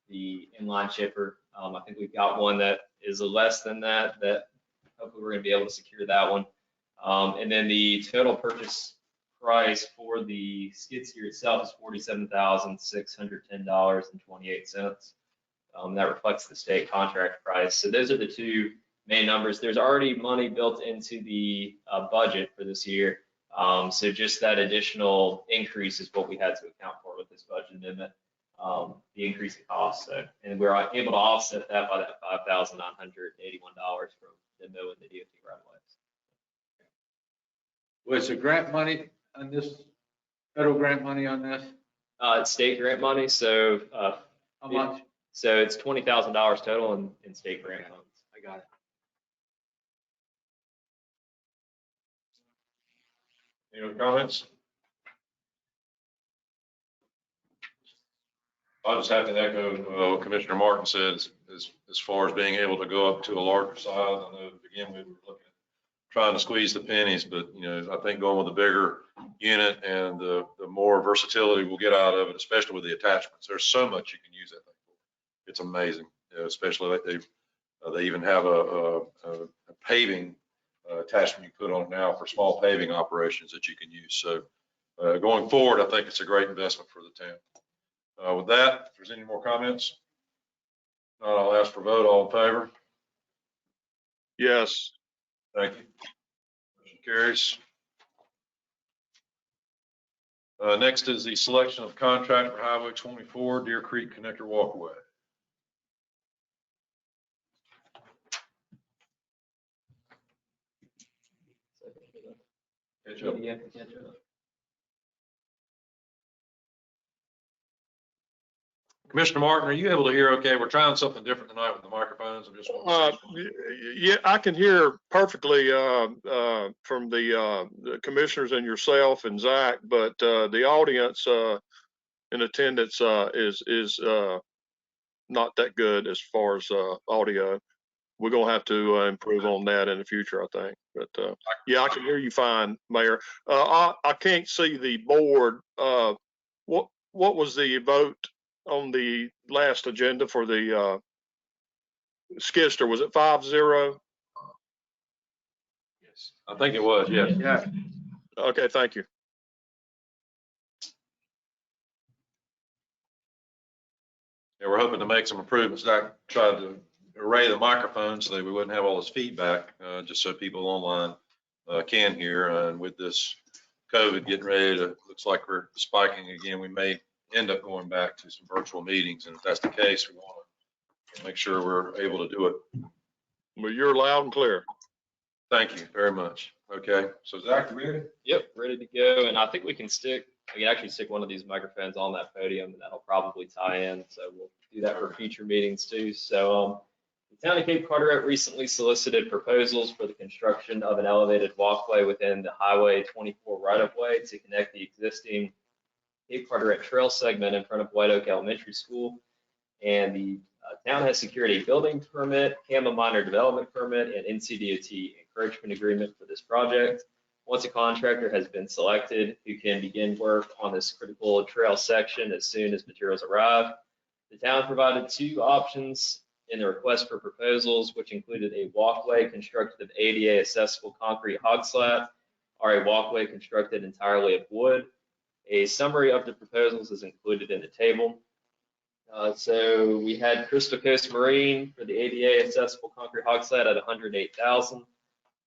the inline chipper. I think we've got one that is less than that hopefully we're gonna be able to secure that one. And then the total purchase price for the skid steer itself is $47,610.28. That reflects the state contract price. So those are the two main numbers. There's already money built into the budget for this year. So just that additional increase is what we had to account for with this budget amendment, the increase in cost. So, and we're able to offset that by that $5,981 from the NO and the DOT right away. Was there grant money on this, federal grant money on this? It's state grant money. So How much? So it's $20,000 total in state grant funds. I got it. Any other comments? I just have to echo what Commissioner Martin said as far as being able to go up to a larger size. I know again we were looking at trying to squeeze the pennies, but you know, I think going with a bigger unit and the more versatility we'll get out of it, especially with the attachments. There's so much you can use that thing for. It's amazing, you know, especially like they even have a paving attachment you put on it now for small paving operations that you can use. So going forward, I think it's a great investment for the town. With that, if there's any more comments, I'll ask for a vote. All in favor? Yes. Thank you. Motion carries. Next is the selection of contract for Highway 24 Deer Creek Connector Walkway. Catch up. Commissioner Martin, are you able to hear okay? We're trying something different tonight with the microphones. I'm just Yeah, I can hear perfectly from the commissioners and yourself and Zach, but the audience in attendance is not that good as far as audio. We're gonna have to improve on that in the future, I think. But yeah, I can hear you fine, Mayor. I can't see the board. What was the vote on the last agenda for the Skister? Was it 5-0? Yes, I think it was. Yes. Yeah. Okay, thank you. Yeah, we're hoping to make some improvements. I tried to array the microphones so that we wouldn't have all this feedback, just so people online can hear. And with this COVID getting ready to, looks like we're spiking again, we may end up going back to some virtual meetings. And if that's the case, we want to make sure we're able to do it. Well, you're loud and clear. Thank you very much. Okay, so Zach, you ready? Yep, ready to go. And I think we can actually stick one of these microphones on that podium, and that'll probably tie in. So we'll do that for future meetings too. So the town of Cape Carteret recently solicited proposals for the construction of an elevated walkway within the Highway 24 right-of-way to connect the existing Cape Carteret Trail segment in front of White Oak Elementary School. And the town has secured a building permit, CAMA minor development permit, and NCDOT encouragement agreement for this project. Once a contractor has been selected who can begin work on this critical trail section as soon as materials arrive, the town provided two options in the request for proposals, which included a walkway constructed of ADA accessible concrete hog slat or a walkway constructed entirely of wood. A summary of the proposals is included in the table. So we had Crystal Coast Marine for the ADA accessible concrete hog slat at $108,000.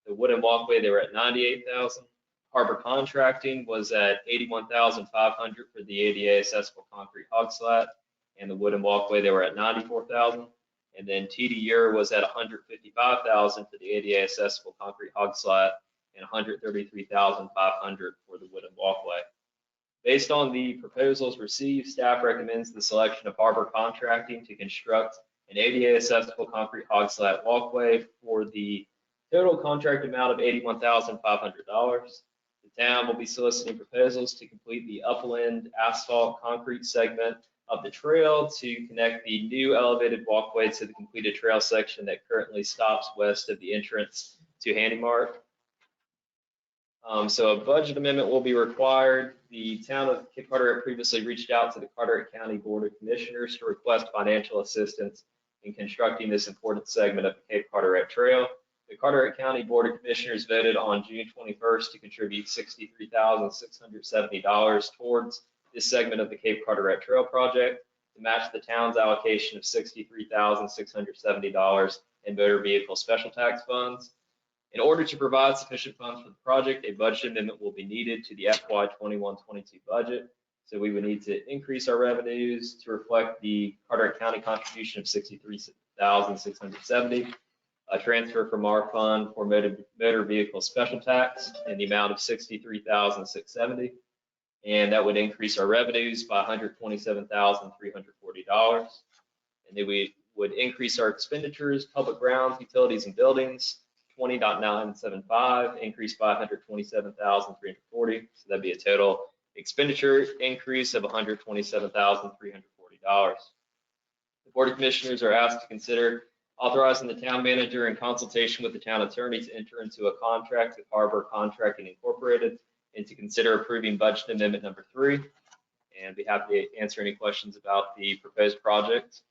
The wooden walkway, they were at $98,000. Harbor Contracting was at $81,500 for the ADA accessible concrete hog slat. and the wooden walkway, they were at $94,000. And then TDUR was at $155,000 for the ADA accessible concrete hog slab and $133,500 for the wooden walkway. Based on the proposals received, staff recommends the selection of Harbor Contracting to construct an ADA accessible concrete hog slab walkway for the total contract amount of $81,500. The town will be soliciting proposals to complete the upland asphalt concrete segment of the trail to connect the new elevated walkway to the completed trail section that currently stops west of the entrance to Handy Mart. So a budget amendment will be required. The town of Cape Carteret previously reached out to the Carteret County Board of Commissioners to request financial assistance in constructing this important segment of the Cape Carteret Trail. The Carteret County Board of Commissioners voted on June 21st to contribute $63,670 towards this segment of the Cape Carteret Trail project to match the town's allocation of $63,670 in motor vehicle special tax funds. In order to provide sufficient funds for the project, a budget amendment will be needed to the FY 21-22 budget. So we would need to increase our revenues to reflect the Carteret County contribution of $63,670, a transfer from our fund for motor vehicle special tax in the amount of $63,670, and that would increase our revenues by $127,340. And then we would increase our expenditures, public grounds, utilities, and buildings, 20.975, increased by $127,340. So that'd be a total expenditure increase of $127,340. The Board of Commissioners are asked to consider authorizing the town manager in consultation with the town attorney to enter into a contract with Harbor Contracting Incorporated and to consider approving budget amendment number 3. And be happy to answer any questions about the proposed project.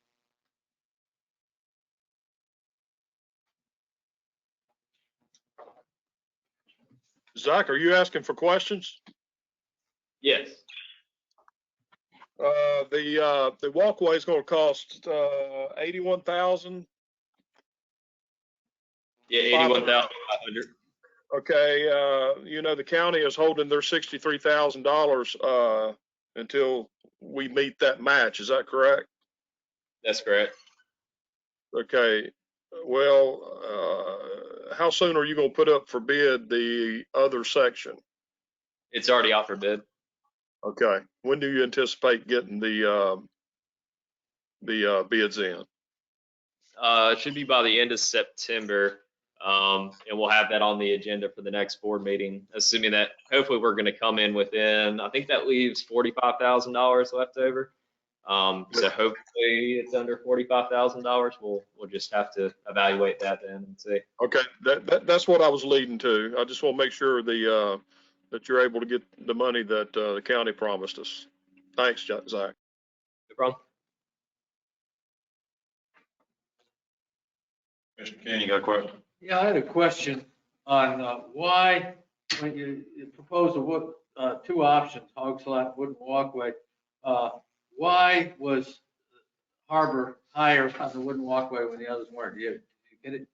Zach, are you asking for questions? Yes. The walkway is going to cost $81,000. Yeah, $81,500. Okay, the county is holding their $63,000 until we meet that match. Is that correct? That's correct. Okay. Well, how soon are you going to put up for bid the other section? It's already out for bid. Okay. When do you anticipate getting the bids in? It should be by the end of September. And we'll have that on the agenda for the next board meeting, assuming that hopefully we're going to come in within, I think that leaves $45,000 left over. So hopefully it's under $45,000. We'll just have to evaluate that then and see. Okay, that's what I was leading to. I just want to make sure that you're able to get the money that the county promised us. Thanks, Zach. No problem. Mr. King, you got a question? Yeah, I had a question on why, when you propose two options, hog slab, wooden walkway, why was Harbor higher on the wooden walkway when the others weren't? Do you get it? Do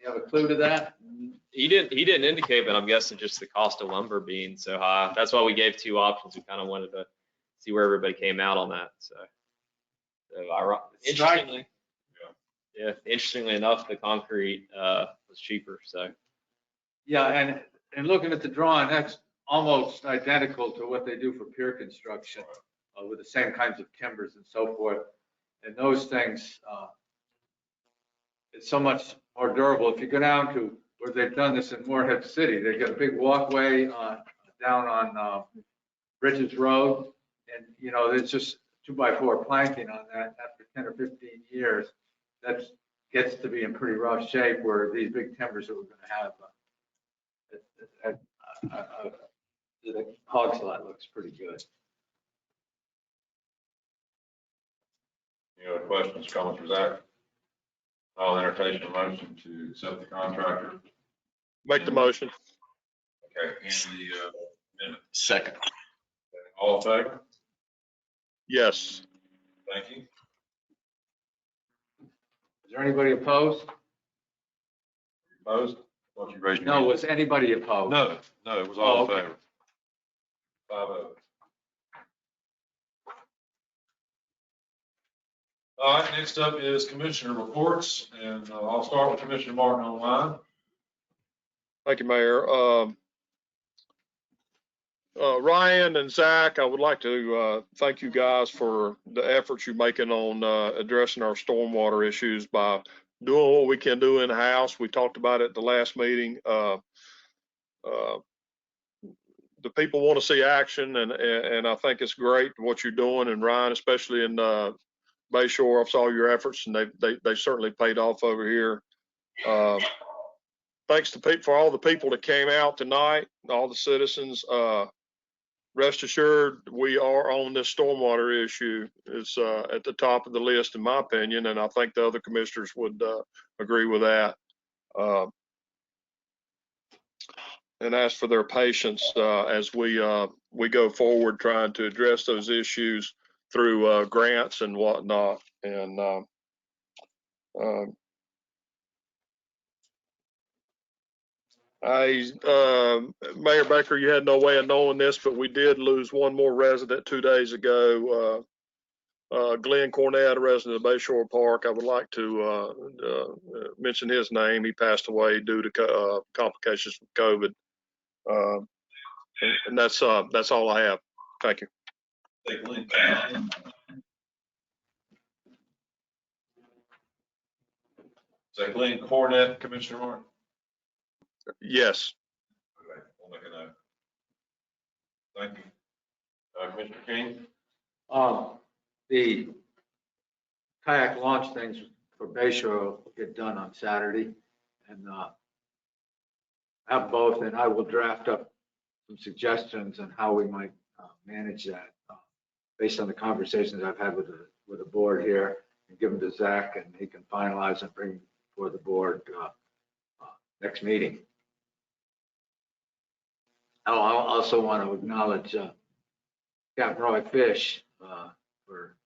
you have a clue to that? He didn't indicate, but I'm guessing just the cost of lumber being so high. That's why we gave two options. We kind of wanted to see where everybody came out on that. So interestingly enough, the concrete was cheaper. So yeah, and looking at the drawing, that's almost identical to what they do for pier construction with the same kinds of timbers and so forth. And those things, it's so much more durable. If you go down to where they've done this in Moorhead City, they've got a big walkway down on Bridges Road, and it's just 2x4 planking on that. After 10 or 15 years, that gets to be in pretty rough shape. Where these big timbers that we're going to have, the hog slab looks pretty good. Any other questions, comments for Zach? I'll entertain a motion to accept the contractor. Make the motion. Okay, and the amendment. Second. All in favor? Yes. Thank you. Is there anybody opposed? Opposed? Why don't you raise your No, hand? was anybody opposed? No, it was all in okay. favor. 5-0. All right, next up is commissioner reports, and I'll start with Commissioner Martin online. Thank you, Mayor. Ryan and Zach, I would like to thank you guys for the efforts you're making on addressing our stormwater issues by doing what we can do in the house. We talked about it at the last meeting. The people want to see action, and I think it's great what you're doing. And Ryan, especially in Bayshore, I saw your efforts, and they certainly paid off over here. Thanks to for all the people that came out tonight, all the citizens. Rest assured, we are on this stormwater issue. It's at the top of the list, in my opinion, and I think the other commissioners would agree with that. And ask for their patience as we go forward trying to address those issues through grants and whatnot. And Mayor Baker, you had no way of knowing this, but we did lose one more resident 2 days ago. Glenn Cornett, a resident of Bayshore Park. I would like to mention his name. He passed away due to complications from COVID. And that's all I have. Thank you. Hey, Glenn. Is that Glenn Cornett, Commissioner Martin? Yes. Okay, we'll make a note. Thank you. Commissioner King? The kayak launch things for Bayshore will get done on Saturday, and have both, and I will draft up some suggestions on how we might manage that based on the conversations I've had with the board here, and give them to Zach, and he can finalize and bring for the board next meeting. I also want to acknowledge Captain Roy Fish for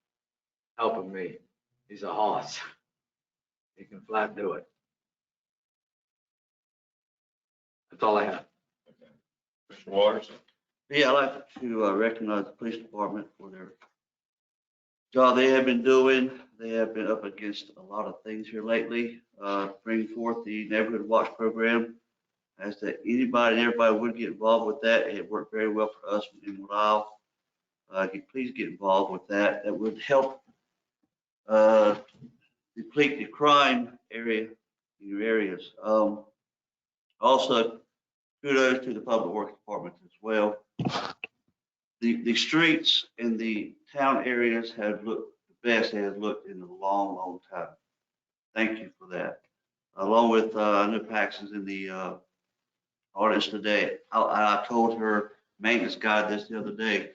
helping me. He's a hoss. He can flat do it. That's all I have. Okay. Mr. Waters? Yeah, I'd like to recognize the police department for their job they have been doing. They have been up against a lot of things here lately. Bring forth the neighborhood watch program. As that anybody and everybody would get involved with that. It worked very well for us in Lao. Please get involved with that. That would help deplete the crime area in your areas. Also, kudos to the public works department as well. The streets in the town areas have looked the best they have looked in a long, long time. Thank you for that. Along with I know Paxton's in the audience today. I told her maintenance guy this the other day.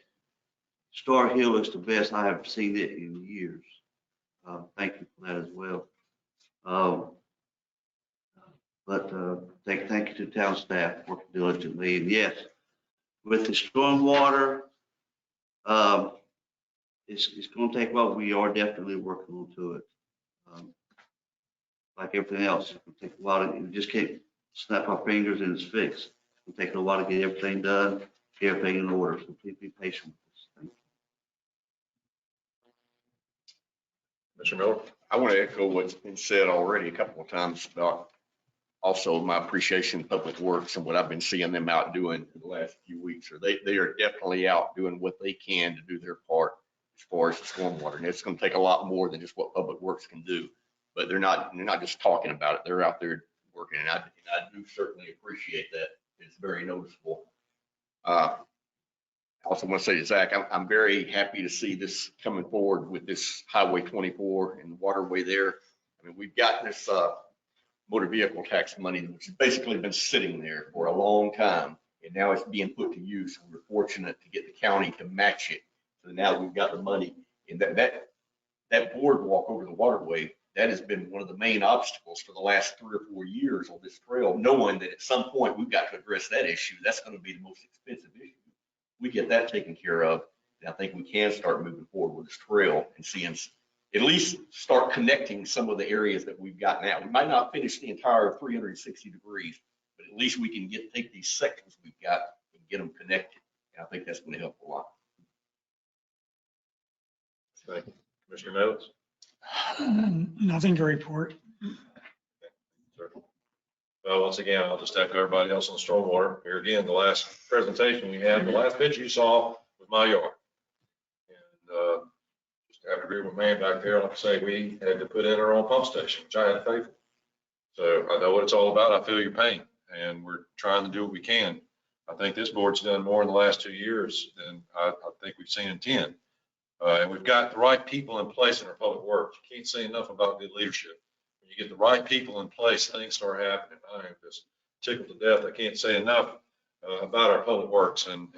Star Hill looks the best I have seen it in years. Thank you for that as well. Thank you to town staff working diligently. And yes, with the stormwater, it's going to take a while. We are definitely working on to it. Like everything else, it's going to take a while. We just can't snap our fingers and it's fixed. It'll take a while to get everything done, get everything in order. So please be patient with us. Thank Mr. Miller? I want to echo what's been said already a couple of times about also my appreciation of Public Works and what I've been seeing them out doing for the last few weeks. Or they are definitely out doing what they can to do their part as far as the stormwater. And it's going to take a lot more than just what Public Works can do. But they're not just talking about it. They're out there working, and I do certainly appreciate that. It's very noticeable. I also want to say to Zach, I'm very happy to see this coming forward with this Highway 24 and the waterway there. I mean, we've got this motor vehicle tax money, which has basically been sitting there for a long time, and now it's being put to use. We're fortunate to get the county to match it. So now we've got the money, and that boardwalk over the waterway, that has been one of the main obstacles for the last 3 or 4 years on this trail, knowing that at some point we've got to address that issue. That's going to be the most expensive issue. We get that taken care of, and I think we can start moving forward with this trail and seeing, at least start connecting some of the areas that we've got now. We might not finish the entire 360 degrees, but at least we can take these sections we've got and get them connected. And I think that's going to help a lot. Thank you. Commissioner Notes? Nothing to report. Sir. Well, once again, I'll just echo everybody else on the stormwater. Here again, the last presentation we had, the last picture you saw was my yard. And just have to agree with man back there. Like I say, we had to put in our own pump station, which I had to pay for. So I know what it's all about. I feel your pain, and we're trying to do what we can. I think this board's done more in the last 2 years than I think we've seen in 10. And we've got the right people in place in our public works. You can't say enough about good leadership. When you get the right people in place, things start happening. I am just tickled to death. I can't say enough about our public works and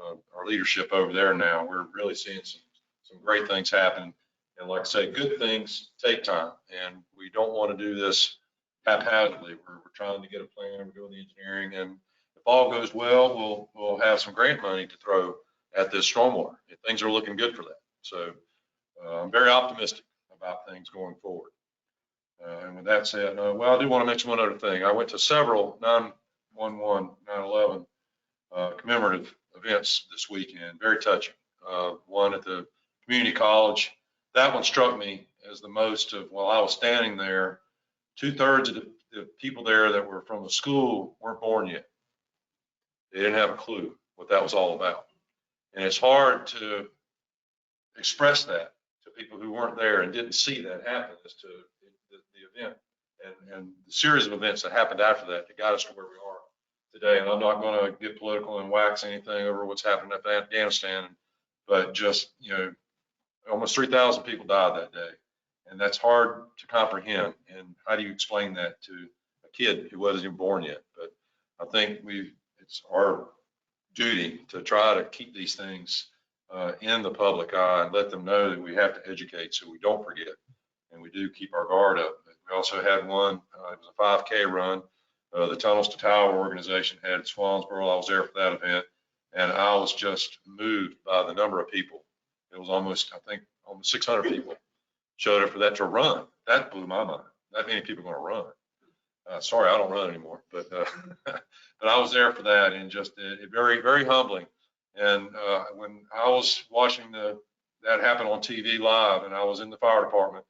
our leadership over there now. We're really seeing some great things happen. And like I say, good things take time, and we don't want to do this haphazardly. We're trying to get a plan. We're doing the engineering, and if all goes well, we'll have some grant money to throw at this stormwater. Things are looking good for that. So I'm very optimistic about things going forward. And with that said, well, I do want to mention one other thing. I went to several 9/11, 9/11 commemorative events this weekend, very touching. One at the community college. That one struck me as the most of, while I was standing there, 2/3 of the people there that were from the school weren't born yet. They didn't have a clue what that was all about. And it's hard to express that to people who weren't there and didn't see that happen as to the event and the series of events that happened after that got us to where we are today. And I'm not going to get political and wax anything over what's happened in Afghanistan, but just, you know, almost 3,000 people died that day. And that's hard to comprehend. And how do you explain that to a kid who wasn't even born yet? But I think it's our duty to try to keep these things in the public eye and let them know that we have to educate so we don't forget and we do keep our guard up. We also had one, it was a 5K run. The Tunnels to Tower organization had at Swansboro. I was there for that event, and I was just moved by the number of people. It was almost 600 people showed up for that to run. That blew my mind. That many people are going to run. Sorry, I don't run anymore, but but I was there for that, and just very, very humbling. And when I was watching that happen on TV live, and I was in the fire department,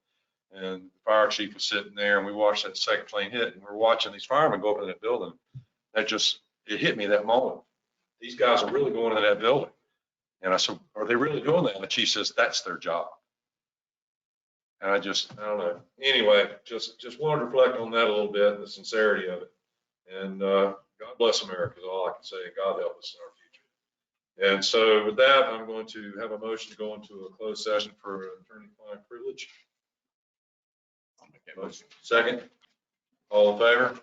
and the fire chief was sitting there, and we watched that second plane hit, and we're watching these firemen go up in that building. It hit me that moment. These guys are really going into that building. And I said, are they really doing that? And the chief says, that's their job. And I don't know. Anyway, just wanted to reflect on that a little bit and the sincerity of it. And God bless America is all I can say. God help us in our future. And so with that, I'm going to have a motion to go into a closed session for attorney-client privilege. I'll make that motion. Second, all in favor?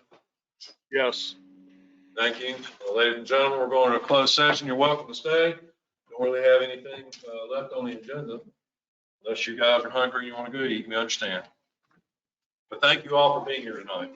Yes. Thank you. Well, ladies and gentlemen, we're going to a closed session. You're welcome to stay. Don't really have anything left on the agenda. Unless you guys are hungry and you want to go eat, we understand. But thank you all for being here tonight.